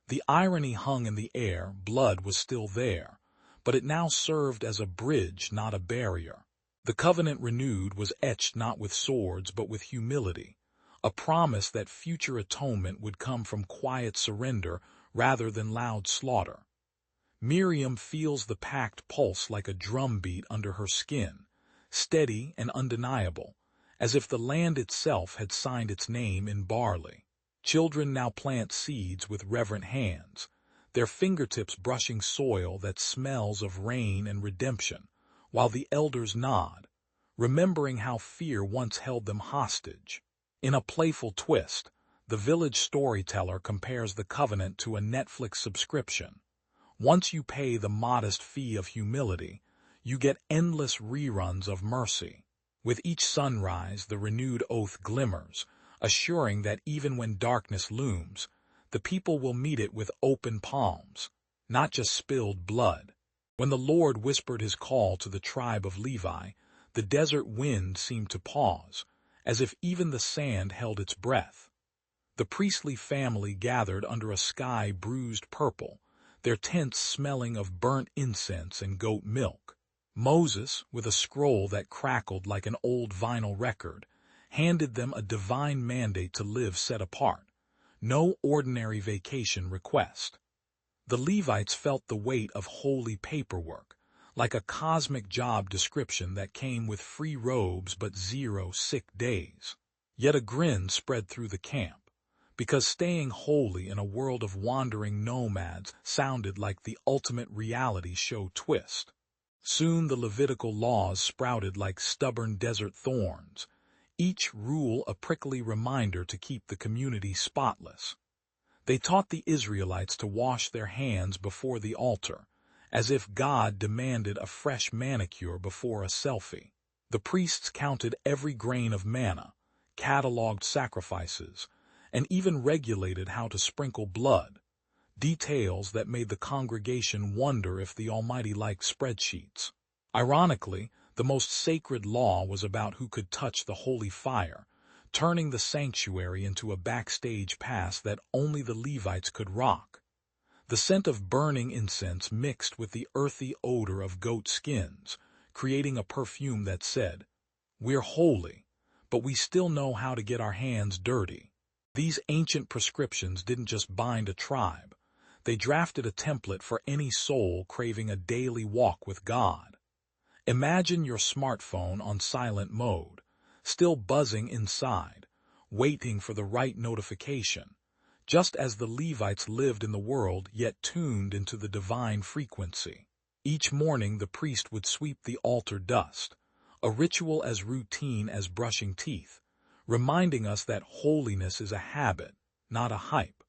The irony hung in the air, blood was still there, but it now served as a bridge, not a barrier. The covenant renewed was etched not with swords but with humility, a promise that future atonement would come from quiet surrender rather than loud slaughter. Miriam feels the pact pulse like a drumbeat under her skin, steady and undeniable, as if the land itself had signed its name in barley. Children now plant seeds with reverent hands, their fingertips brushing soil that smells of rain and redemption, while the elders nod, remembering how fear once held them hostage. In a playful twist, the village storyteller compares the covenant to a Netflix subscription. Once you pay the modest fee of humility, you get endless reruns of mercy. With each sunrise, the renewed oath glimmers, assuring that even when darkness looms, the people will meet it with open palms, not just spilled blood. When the Lord whispered his call to the tribe of Levi, the desert wind seemed to pause, as if even the sand held its breath. The priestly family gathered under a sky bruised purple, their tents smelling of burnt incense and goat milk. Moses, with a scroll that crackled like an old vinyl record, handed them a divine mandate to live set apart. No ordinary vacation request. The Levites felt the weight of holy paperwork, like a cosmic job description that came with free robes but 0 sick days. Yet a grin spread through the camp, because staying holy in a world of wandering nomads sounded like the ultimate reality show twist. Soon the Levitical laws sprouted like stubborn desert thorns, each rule a prickly reminder to keep the community spotless. They taught the Israelites to wash their hands before the altar, as if God demanded a fresh manicure before a selfie. The priests counted every grain of manna, cataloged sacrifices, and even regulated how to sprinkle blood, details that made the congregation wonder if the Almighty liked spreadsheets. Ironically, the most sacred law was about who could touch the holy fire, turning the sanctuary into a backstage pass that only the Levites could rock. The scent of burning incense mixed with the earthy odor of goat skins, creating a perfume that said, "We're holy, but we still know how to get our hands dirty." These ancient prescriptions didn't just bind a tribe. They drafted a template for any soul craving a daily walk with God. Imagine your smartphone on silent mode, still buzzing inside, waiting for the right notification, just as the Levites lived in the world yet tuned into the divine frequency. Each morning the priest would sweep the altar dust, a ritual as routine as brushing teeth, reminding us that holiness is a habit, not a hype.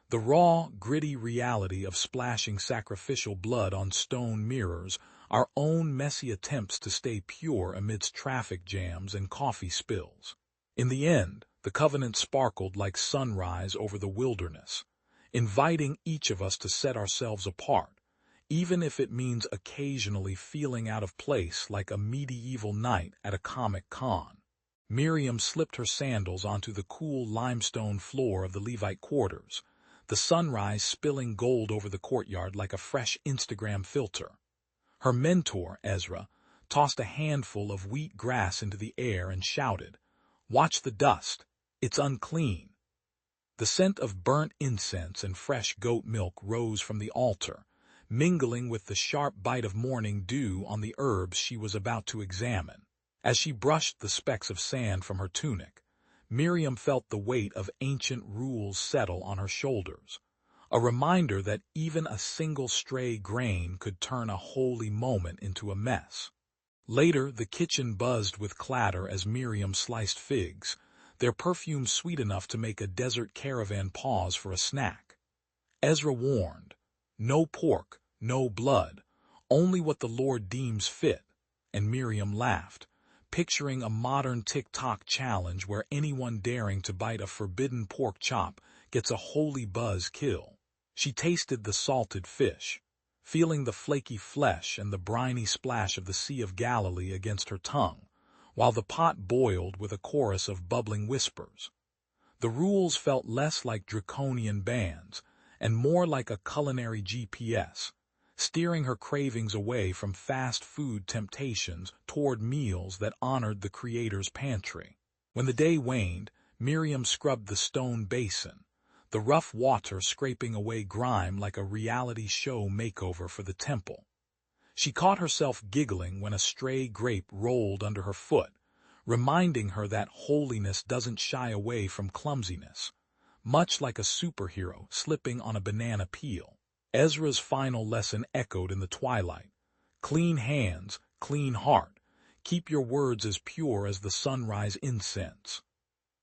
The raw, gritty reality of splashing sacrificial blood on stone mirrors, our own messy attempts to stay pure amidst traffic jams and coffee spills. In the end, The covenant sparkled like sunrise over the wilderness, inviting each of us to set ourselves apart, even if it means occasionally feeling out of place like a medieval knight at a comic con. Miriam slipped her sandals onto the cool limestone floor of the Levite quarters, the sunrise spilling gold over the courtyard like a fresh Instagram filter. Her mentor, Ezra, tossed a handful of wheat grass into the air and shouted, "Watch the dust, it's unclean." The scent of burnt incense and fresh goat milk rose from the altar, mingling with the sharp bite of morning dew on the herbs she was about to examine. As she brushed the specks of sand from her tunic, Miriam felt the weight of ancient rules settle on her shoulders, a reminder that even a single stray grain could turn a holy moment into a mess. Later, the kitchen buzzed with clatter as Miriam sliced figs, their perfume sweet enough to make a desert caravan pause for a snack. Ezra warned, "No pork, no blood, only what the Lord deems fit," and Miriam laughed, picturing a modern TikTok challenge where anyone daring to bite a forbidden pork chop gets a holy buzz kill. She tasted the salted fish, feeling the flaky flesh and the briny splash of the Sea of Galilee against her tongue, while the pot boiled with a chorus of bubbling whispers. The rules felt less like draconian bans and more like a culinary GPS, steering her cravings away from fast food temptations toward meals that honored the Creator's pantry. When the day waned, Miriam scrubbed the stone basin, the rough water scraping away grime like a reality show makeover for the temple. She caught herself giggling when a stray grape rolled under her foot, reminding her that holiness doesn't shy away from clumsiness, much like a superhero slipping on a banana peel. Ezra's final lesson echoed in the twilight. Clean hands, clean heart. Keep your words as pure as the sunrise incense.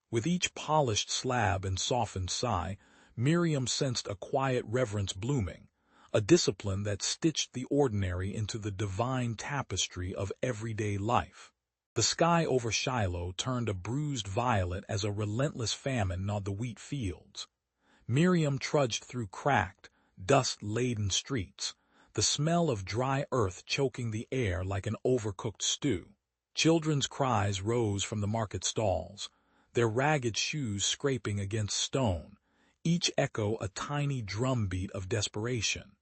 With each polished slab and softened sigh, Miriam sensed a quiet reverence blooming, a discipline that stitched the ordinary into the divine tapestry of everyday life. The sky over Shiloh turned a bruised violet as a relentless famine gnawed the wheat fields. Miriam trudged through cracked, dust-laden streets, the smell of dry earth choking the air like an overcooked stew. Children's cries rose from the market stalls, their ragged shoes scraping against stone, each echo a tiny drumbeat of desperation.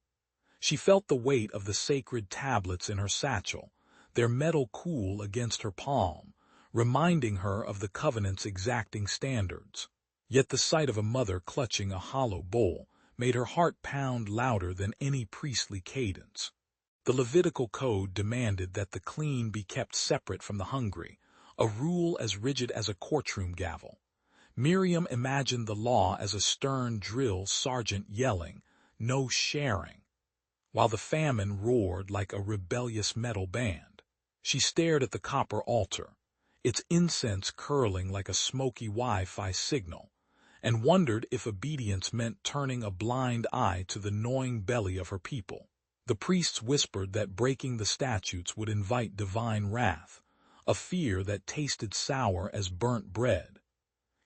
She felt the weight of the sacred tablets in her satchel, their metal cool against her palm, reminding her of the covenant's exacting standards. Yet the sight of a mother clutching a hollow bowl made her heart pound louder than any priestly cadence. The Levitical code demanded that the clean be kept separate from the hungry, a rule as rigid as a courtroom gavel. Miriam imagined the law as a stern drill sergeant yelling, "No sharing," while the famine roared like a rebellious metal band. She stared at the copper altar, its incense curling like a smoky Wi-Fi signal, and wondered if obedience meant turning a blind eye to the gnawing belly of her people. The priests whispered that breaking the statutes would invite divine wrath, a fear that tasted sour as burnt bread.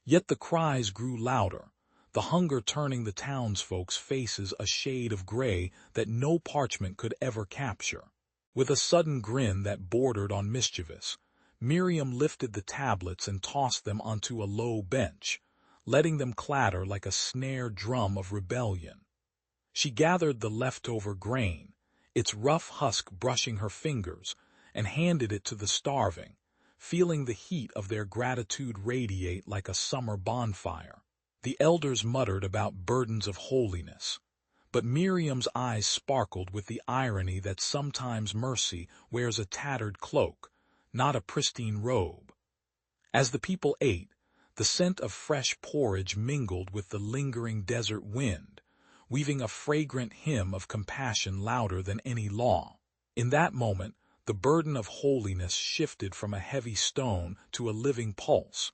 Yet the cries grew louder, the hunger turning the townsfolk's faces a shade of gray that no parchment could ever capture. With a sudden grin that bordered on mischievous, Miriam lifted the tablets and tossed them onto a low bench, letting them clatter like a snare drum of rebellion. She gathered the leftover grain, its rough husk brushing her fingers, and handed it to the starving, feeling the heat of their gratitude radiate like a summer bonfire. The elders muttered about burdens of holiness, but Miriam's eyes sparkled with the irony that sometimes mercy wears a tattered cloak, not a pristine robe. As the people ate, the scent of fresh porridge mingled with the lingering desert wind, weaving a fragrant hymn of compassion louder than any law. In that moment, the burden of holiness shifted from a heavy stone to a living pulse,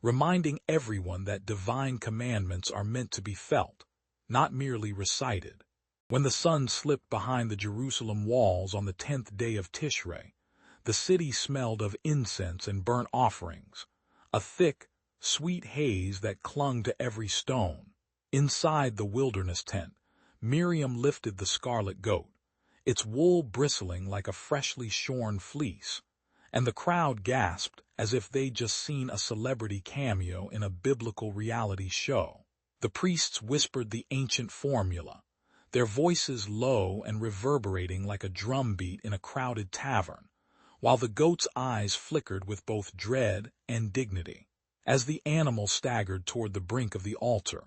reminding everyone that divine commandments are meant to be felt, not merely recited. When the sun slipped behind the Jerusalem walls on the 10th day of Tishrei, the city smelled of incense and burnt offerings, a thick, sweet haze that clung to every stone. Inside the wilderness tent, Miriam lifted the scarlet goat, its wool bristling like a freshly shorn fleece, and the crowd gasped as if they'd just seen a celebrity cameo in a biblical reality show. The priests whispered the ancient formula, their voices low and reverberating like a drumbeat in a crowded tavern, while the goat's eyes flickered with both dread and dignity. As the animal staggered toward the brink of the altar,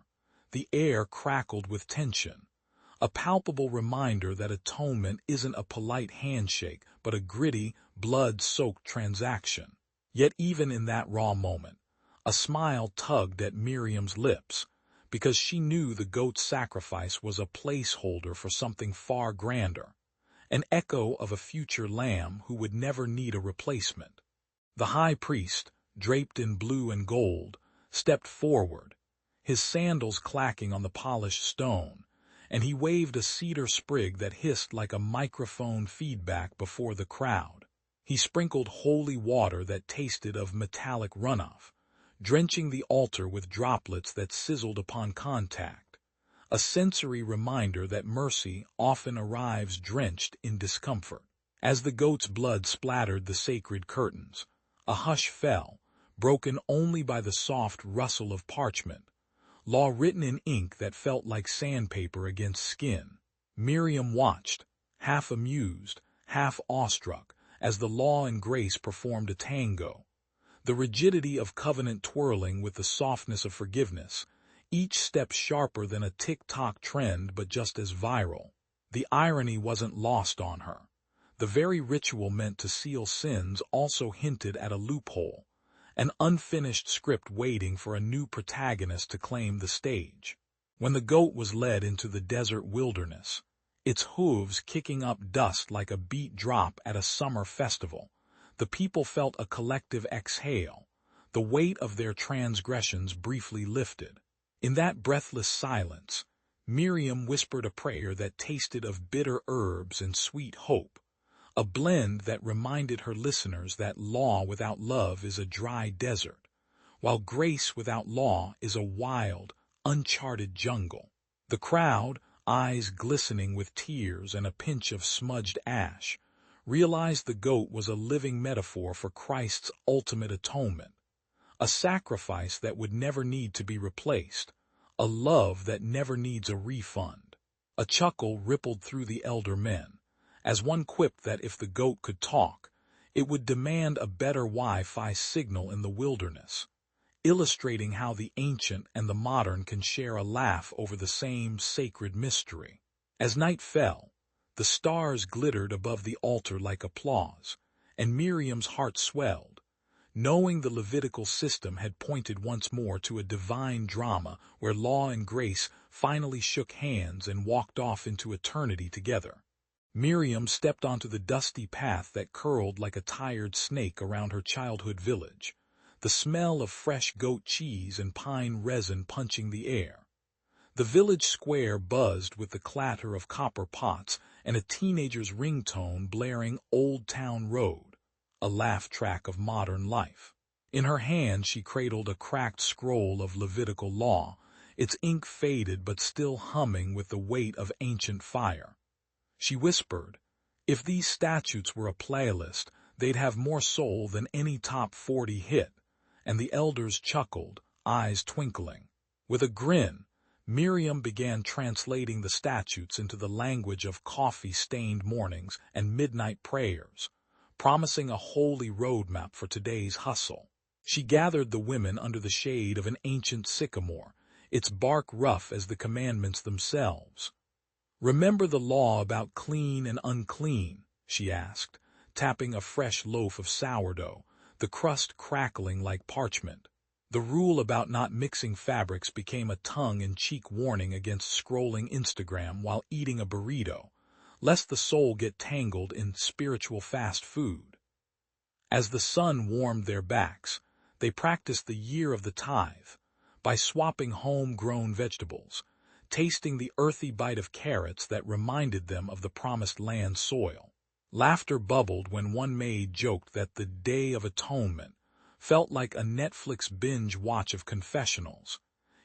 the air crackled with tension, a palpable reminder that atonement isn't a polite handshake but a gritty, blood-soaked transaction. Yet even in that raw moment, a smile tugged at Miriam's lips, because she knew the goat's sacrifice was a placeholder for something far grander, an echo of a future lamb who would never need a replacement. The high priest, draped in blue and gold, stepped forward, his sandals clacking on the polished stone, and he waved a cedar sprig that hissed like a microphone feedback before the crowd. He sprinkled holy water that tasted of metallic runoff, drenching the altar with droplets that sizzled upon contact, a sensory reminder that mercy often arrives drenched in discomfort. As the goat's blood splattered the sacred curtains, a hush fell, broken only by the soft rustle of parchment, law written in ink that felt like sandpaper against skin. Miriam watched, half amused, half awestruck, as the law and grace performed a tango, the rigidity of covenant twirling with the softness of forgiveness, each step sharper than a TikTok trend but just as viral. The irony wasn't lost on her. The very ritual meant to seal sins also hinted at a loophole, an unfinished script waiting for a new protagonist to claim the stage. When the goat was led into the desert wilderness, its hooves kicking up dust like a beat drop at a summer festival, the people felt a collective exhale, the weight of their transgressions briefly lifted. In that breathless silence, Miriam whispered a prayer that tasted of bitter herbs and sweet hope, a blend that reminded her listeners that law without love is a dry desert, while grace without law is a wild, uncharted jungle. The crowd, eyes glistening with tears and a pinch of smudged ash, realized the goat was a living metaphor for Christ's ultimate atonement, a sacrifice that would never need to be replaced, a love that never needs a refund. A chuckle rippled through the elder men, as one quipped that if the goat could talk, it would demand a better Wi-Fi signal in the wilderness, illustrating how the ancient and the modern can share a laugh over the same sacred mystery. As night fell, the stars glittered above the altar like applause, and Miriam's heart swelled, knowing the Levitical system had pointed once more to a divine drama where law and grace finally shook hands and walked off into eternity together. Miriam stepped onto the dusty path that curled like a tired snake around her childhood village, the smell of fresh goat cheese and pine resin punching the air. The village square buzzed with the clatter of copper pots and a teenager's ringtone blaring Old Town Road, a laugh track of modern life. In her hand she cradled a cracked scroll of Levitical law, its ink faded but still humming with the weight of ancient fire. She whispered, if these statutes were a playlist, they'd have more soul than any top 40 hit, and the elders chuckled, eyes twinkling. With a grin, Miriam began translating the statutes into the language of coffee-stained mornings and midnight prayers, promising a holy roadmap for today's hustle. She gathered the women under the shade of an ancient sycamore, its bark rough as the commandments themselves. "Remember the law about clean and unclean?" she asked, tapping a fresh loaf of sourdough, the crust crackling like parchment. The rule about not mixing fabrics became a tongue-in-cheek warning against scrolling Instagram while eating a burrito, lest the soul get tangled in spiritual fast food. As the sun warmed their backs, they practiced the year of the tithe, by swapping home-grown vegetables, tasting the earthy bite of carrots that reminded them of the promised land soil. Laughter bubbled when one maid joked that the Day of Atonement, felt like a Netflix binge watch of confessionals.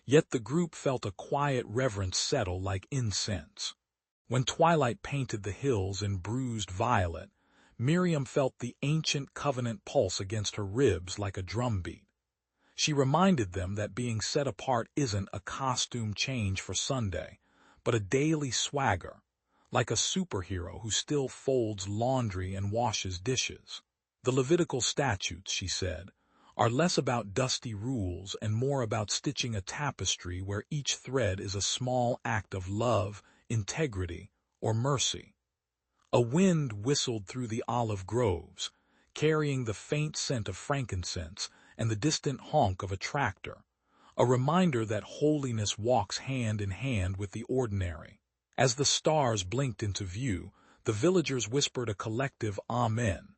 Yet the group felt a quiet reverence settle like incense. When twilight painted the hills in bruised violet, Miriam felt the ancient covenant pulse against her ribs like a drumbeat. She reminded them that being set apart isn't a costume change for Sunday, but a daily swagger, like a superhero who still folds laundry and washes dishes. The Levitical statutes, she said, are less about dusty rules and more about stitching a tapestry where each thread is a small act of love, integrity, or mercy. A wind whistled through the olive groves, carrying the faint scent of frankincense and the distant honk of a tractor, a reminder that holiness walks hand in hand with the ordinary. As the stars blinked into view, the villagers whispered a collective Amen,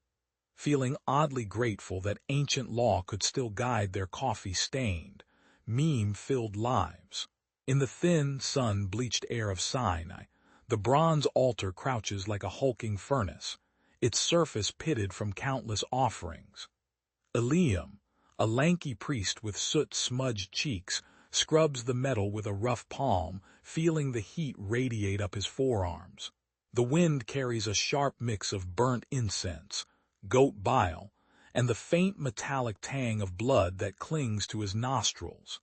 feeling oddly grateful that ancient law could still guide their coffee-stained, meme-filled lives. In the thin, sun-bleached air of Sinai, the bronze altar crouches like a hulking furnace, its surface pitted from countless offerings. Eliam, a lanky priest with soot-smudged cheeks, scrubs the metal with a rough palm, feeling the heat radiate up his forearms. The wind carries a sharp mix of burnt incense, goat bile, and the faint metallic tang of blood that clings to his nostrils.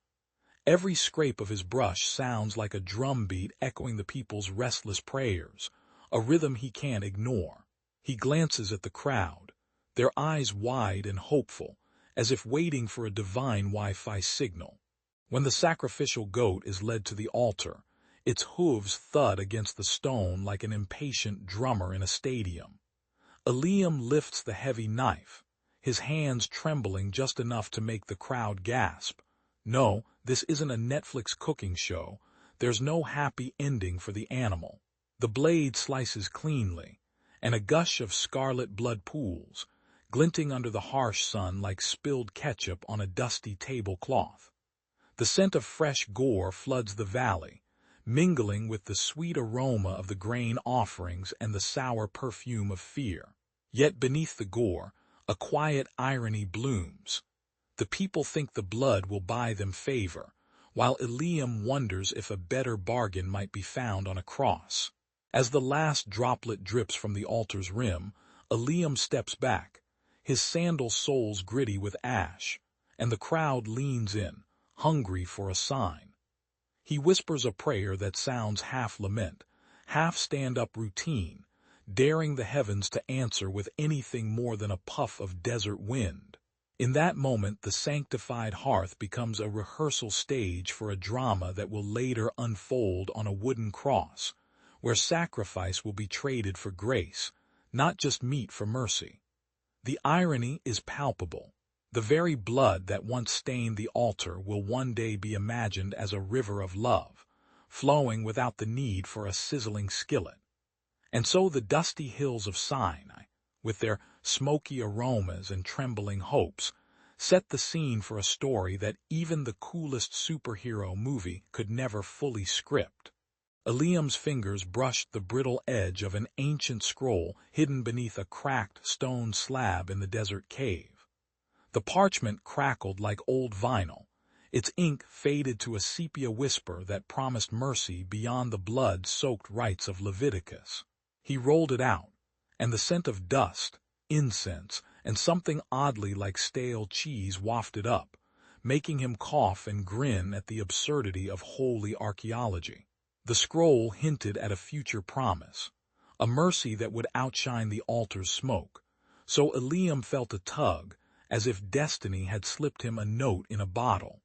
Every scrape of his brush sounds like a drumbeat echoing the people's restless prayers, a rhythm he can't ignore. He glances at the crowd, their eyes wide and hopeful, as if waiting for a divine Wi-Fi signal. When the sacrificial goat is led to the altar, its hooves thud against the stone like an impatient drummer in a stadium. Eliam lifts the heavy knife, his hands trembling just enough to make the crowd gasp. No, this isn't a Netflix cooking show. There's no happy ending for the animal. The blade slices cleanly, and a gush of scarlet blood pools, glinting under the harsh sun like spilled ketchup on a dusty tablecloth. The scent of fresh gore floods the valley, mingling with the sweet aroma of the grain offerings and the sour perfume of fear. Yet beneath the gore, a quiet irony blooms. The people think the blood will buy them favor, while Eliam wonders if a better bargain might be found on a cross. As the last droplet drips from the altar's rim, Eliam steps back, his sandal soles gritty with ash, and the crowd leans in, hungry for a sign. He whispers a prayer that sounds half lament, half stand-up routine, daring the heavens to answer with anything more than a puff of desert wind. In that moment, the sanctified hearth becomes a rehearsal stage for a drama that will later unfold on a wooden cross, where sacrifice will be traded for grace, not just meat for mercy. The irony is palpable. The very blood that once stained the altar will one day be imagined as a river of love, flowing without the need for a sizzling skillet. And so the dusty hills of Sinai, with their smoky aromas and trembling hopes, set the scene for a story that even the coolest superhero movie could never fully script. Eliam's fingers brushed the brittle edge of an ancient scroll hidden beneath a cracked stone slab in the desert cave. The parchment crackled like old vinyl, its ink faded to a sepia whisper that promised mercy beyond the blood-soaked rites of Leviticus. He rolled it out, and the scent of dust, incense, and something oddly like stale cheese wafted up, making him cough and grin at the absurdity of holy archaeology. The scroll hinted at a future promise, a mercy that would outshine the altar's smoke, so Eliam felt a tug, as if destiny had slipped him a note in a bottle.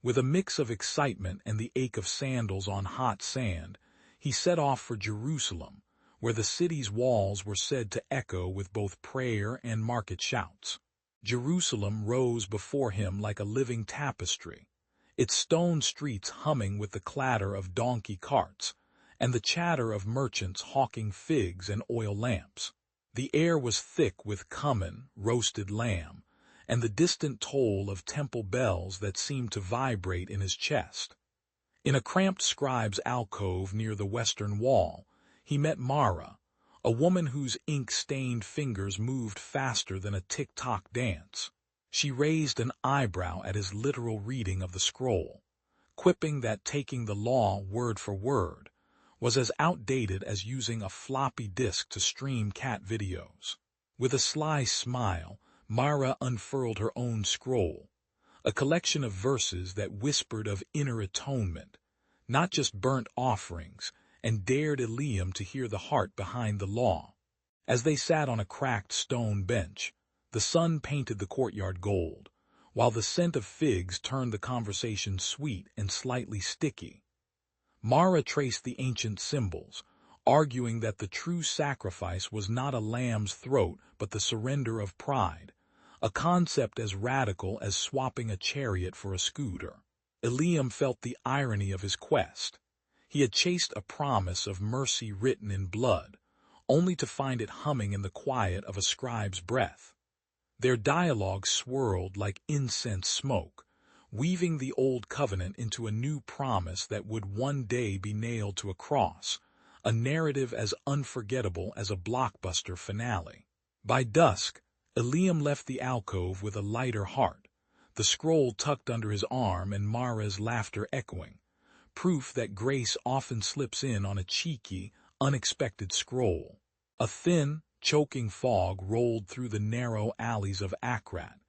With a mix of excitement and the ache of sandals on hot sand, he set off for Jerusalem, where the city's walls were said to echo with both prayer and market shouts. Jerusalem rose before him like a living tapestry, its stone streets humming with the clatter of donkey carts and the chatter of merchants hawking figs and oil lamps. The air was thick with cumin, roasted lamb, and the distant toll of temple bells that seemed to vibrate in his chest. In a cramped scribe's alcove near the western wall, he met Mara, a woman whose ink-stained fingers moved faster than a tick-tock dance. She raised an eyebrow at his literal reading of the scroll, quipping that taking the law word for word was as outdated as using a floppy disk to stream cat videos. With a sly smile, Mara unfurled her own scroll, a collection of verses that whispered of inner atonement, not just burnt offerings, and dared Eliam to hear the heart behind the law. As they sat on a cracked stone bench, the sun painted the courtyard gold, while the scent of figs turned the conversation sweet and slightly sticky. Mara traced the ancient symbols, arguing that the true sacrifice was not a lamb's throat but the surrender of pride, a concept as radical as swapping a chariot for a scooter. Eliam felt the irony of his quest. He had chased a promise of mercy written in blood, only to find it humming in the quiet of a scribe's breath. Their dialogue swirled like incense smoke, weaving the old covenant into a new promise that would one day be nailed to a cross, a narrative as unforgettable as a blockbuster finale. By dusk, Eliam left the alcove with a lighter heart, the scroll tucked under his arm and Mara's laughter echoing, proof that grace often slips in on a cheeky, unexpected scroll. A thin, choking fog rolled through the narrow alleys of Akrat,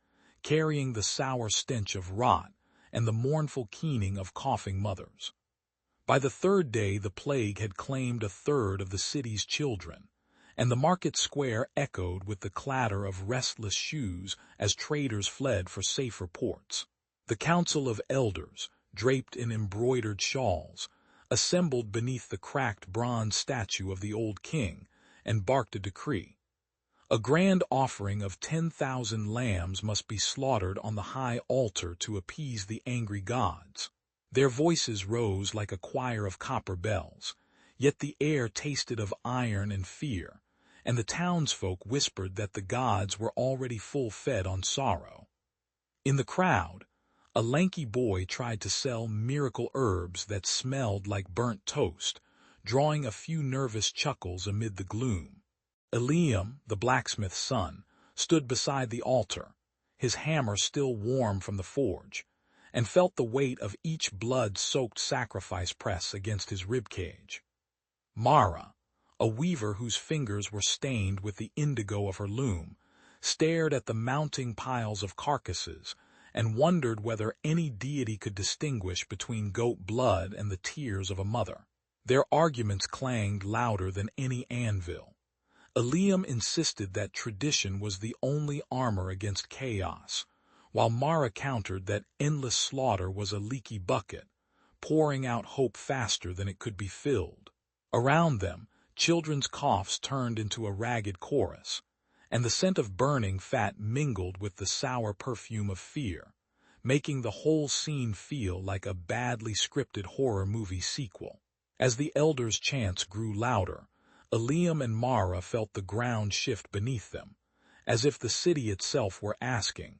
carrying the sour stench of rot and the mournful keening of coughing mothers. By the third day the plague had claimed a third of the city's children, and the market square echoed with the clatter of restless shoes as traders fled for safer ports. The council of elders, draped in embroidered shawls, assembled beneath the cracked bronze statue of the old king, and barked a decree. A grand offering of 10,000 lambs must be slaughtered on the high altar to appease the angry gods. Their voices rose like a choir of copper bells, yet the air tasted of iron and fear, and the townsfolk whispered that the gods were already full-fed on sorrow. In the crowd, a lanky boy tried to sell miracle herbs that smelled like burnt toast, drawing a few nervous chuckles amid the gloom. Eliam, the blacksmith's son, stood beside the altar, his hammer still warm from the forge, and felt the weight of each blood-soaked sacrifice press against his ribcage. Mara, a weaver whose fingers were stained with the indigo of her loom, stared at the mounting piles of carcasses and wondered whether any deity could distinguish between goat blood and the tears of a mother. Their arguments clanged louder than any anvil. Eliam insisted that tradition was the only armor against chaos, while Mara countered that endless slaughter was a leaky bucket, pouring out hope faster than it could be filled. Around them, children's coughs turned into a ragged chorus, and the scent of burning fat mingled with the sour perfume of fear, making the whole scene feel like a badly scripted horror movie sequel. As the elders' chants grew louder, Eliam and Mara felt the ground shift beneath them, as if the city itself were asking,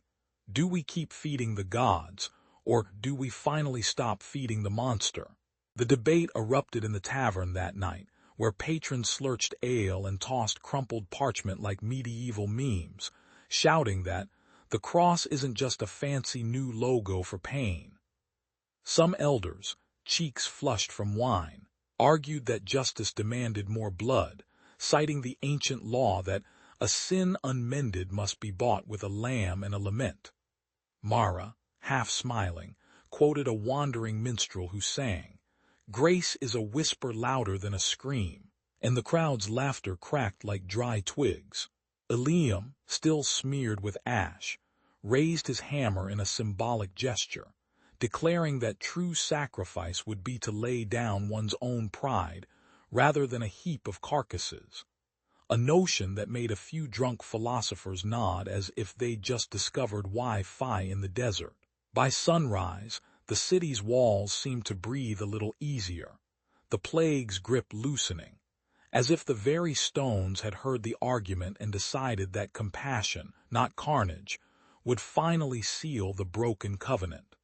"Do we keep feeding the gods, or do we finally stop feeding the monster?" The debate erupted in the tavern that night, where patrons slurched ale and tossed crumpled parchment like medieval memes, shouting that the cross isn't just a fancy new logo for pain. Some elders, cheeks flushed from wine, argued that justice demanded more blood, citing the ancient law that a sin unmended must be bought with a lamb and a lament. Mara, half smiling, quoted a wandering minstrel who sang, "Grace is a whisper louder than a scream," and the crowd's laughter cracked like dry twigs. Eliam, still smeared with ash, raised his hammer in a symbolic gesture, declaring that true sacrifice would be to lay down one's own pride rather than a heap of carcasses, a notion that made a few drunk philosophers nod as if they'd just discovered Wi-Fi in the desert. By sunrise, the city's walls seemed to breathe a little easier, the plague's grip loosening, as if the very stones had heard the argument and decided that compassion, not carnage, would finally seal the broken covenant.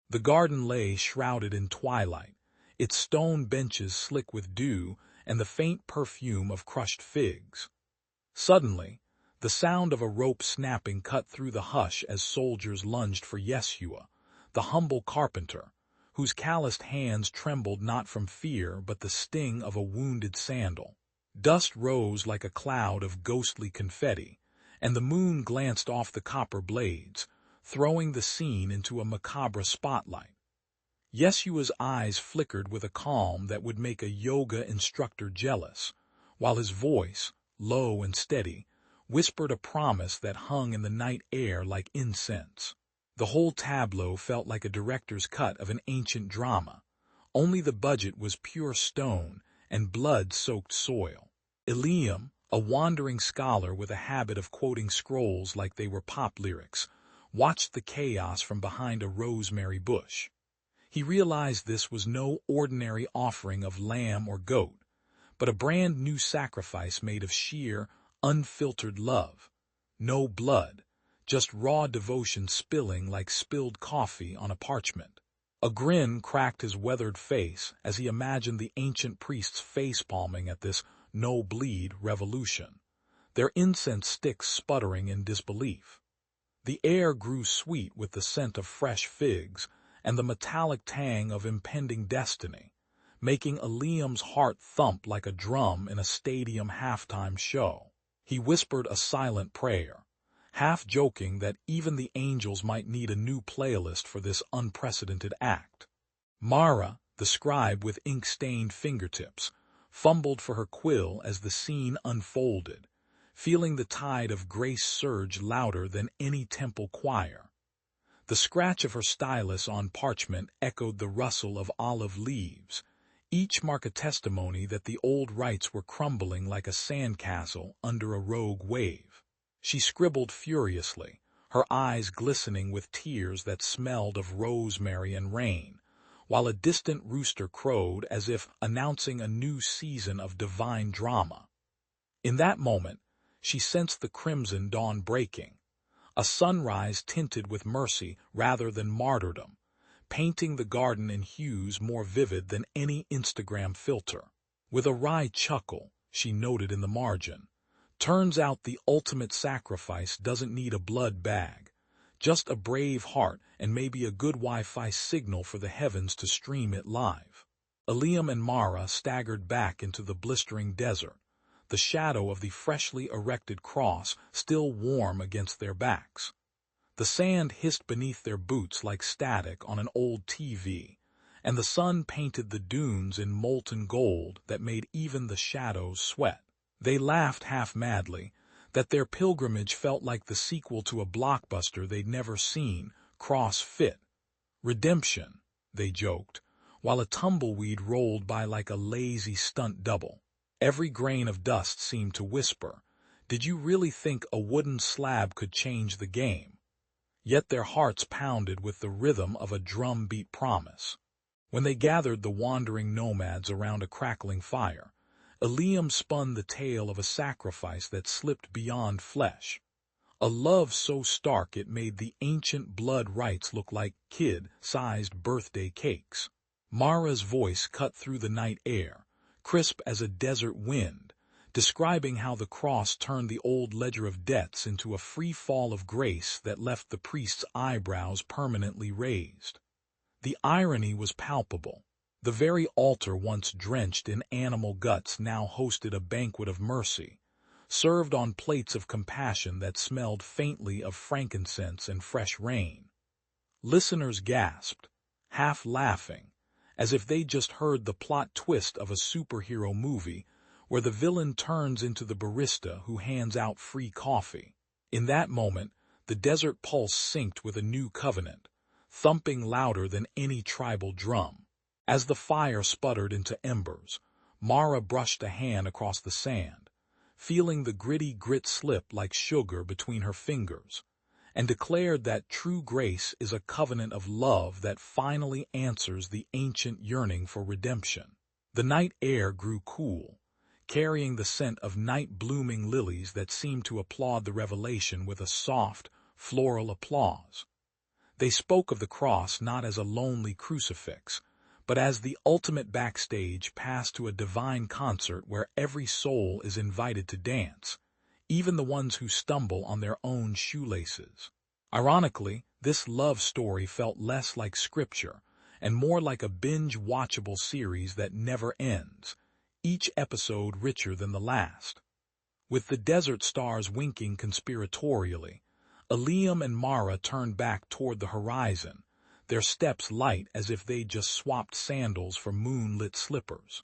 The garden lay shrouded in twilight, its stone benches slick with dew and the faint perfume of crushed figs. Suddenly, The sound of a rope snapping cut through the hush as soldiers lunged for Yeshua, the humble carpenter, whose calloused hands trembled not from fear but the sting of a wounded sandal. Dust rose like a cloud of ghostly confetti, and the moon glanced off the copper blades, throwing the scene into a macabre spotlight. Yeshua's eyes flickered with a calm that would make a yoga instructor jealous, while his voice, low and steady, whispered a promise that hung in the night air like incense. The whole tableau felt like a director's cut of an ancient drama, only the budget was pure stone and blood-soaked soil. Eliam, a wandering scholar with a habit of quoting scrolls like they were pop lyrics, watched the chaos from behind a rosemary bush. He realized this was no ordinary offering of lamb or goat, but a brand new sacrifice made of sheer, unfiltered love. No blood, just raw devotion spilling like spilled coffee on a parchment. A grin cracked his weathered face as he imagined the ancient priests face-palming at this no-bleed revolution, their incense sticks sputtering in disbelief. The air grew sweet with the scent of fresh figs and the metallic tang of impending destiny, making Eliam's heart thump like a drum in a stadium halftime show. He whispered a silent prayer, half joking that even the angels might need a new playlist for this unprecedented act. Mara, the scribe with ink-stained fingertips, fumbled for her quill as the scene unfolded, feeling the tide of grace surge louder than any temple choir. The scratch of her stylus on parchment echoed the rustle of olive leaves, each mark a testimony that the old rites were crumbling like a sandcastle under a rogue wave. She scribbled furiously, her eyes glistening with tears that smelled of rosemary and rain, while a distant rooster crowed as if announcing a new season of divine drama. In that moment, she sensed the crimson dawn breaking, a sunrise tinted with mercy rather than martyrdom, painting the garden in hues more vivid than any Instagram filter. With a wry chuckle, she noted in the margin, "Turns out the ultimate sacrifice doesn't need a blood bag, just a brave heart and maybe a good Wi-Fi signal for the heavens to stream it live." Eliam and Mara staggered back into the blistering desert, the shadow of the freshly erected cross still warm against their backs. The sand hissed beneath their boots like static on an old TV, and the sun painted the dunes in molten gold that made even the shadows sweat. They laughed half-madly, that their pilgrimage felt like the sequel to a blockbuster they'd never seen, CrossFit. Redemption, they joked, while a tumbleweed rolled by like a lazy stunt double. Every grain of dust seemed to whisper, "Did you really think a wooden slab could change the game?" Yet their hearts pounded with the rhythm of a drum-beat promise. When they gathered the wandering nomads around a crackling fire, Eliam spun the tale of a sacrifice that slipped beyond flesh, a love so stark it made the ancient blood rites look like kid-sized birthday cakes. Mara's voice cut through the night air, crisp as a desert wind, describing how the cross turned the old ledger of debts into a free fall of grace that left the priest's eyebrows permanently raised. The irony was palpable. The very altar once drenched in animal guts now hosted a banquet of mercy, served on plates of compassion that smelled faintly of frankincense and fresh rain. Listeners gasped, half laughing, as if they just heard the plot twist of a superhero movie where the villain turns into the barista who hands out free coffee. In that moment, the desert pulse synced with a new covenant, thumping louder than any tribal drum. As the fire sputtered into embers, Mara brushed a hand across the sand, feeling the gritty grit slip like sugar between her fingers, and declared that true grace is a covenant of love that finally answers the ancient yearning for redemption. The night air grew cool, carrying the scent of night-blooming lilies that seemed to applaud the revelation with a soft, floral applause. They spoke of the cross not as a lonely crucifix, but as the ultimate backstage pass to a divine concert where every soul is invited to dance, even the ones who stumble on their own shoelaces. Ironically, this love story felt less like scripture and more like a binge-watchable series that never ends, each episode richer than the last. With the desert stars winking conspiratorially, Aleem and Mara turned back toward the horizon, their steps light as if they'd just swapped sandals for moonlit slippers.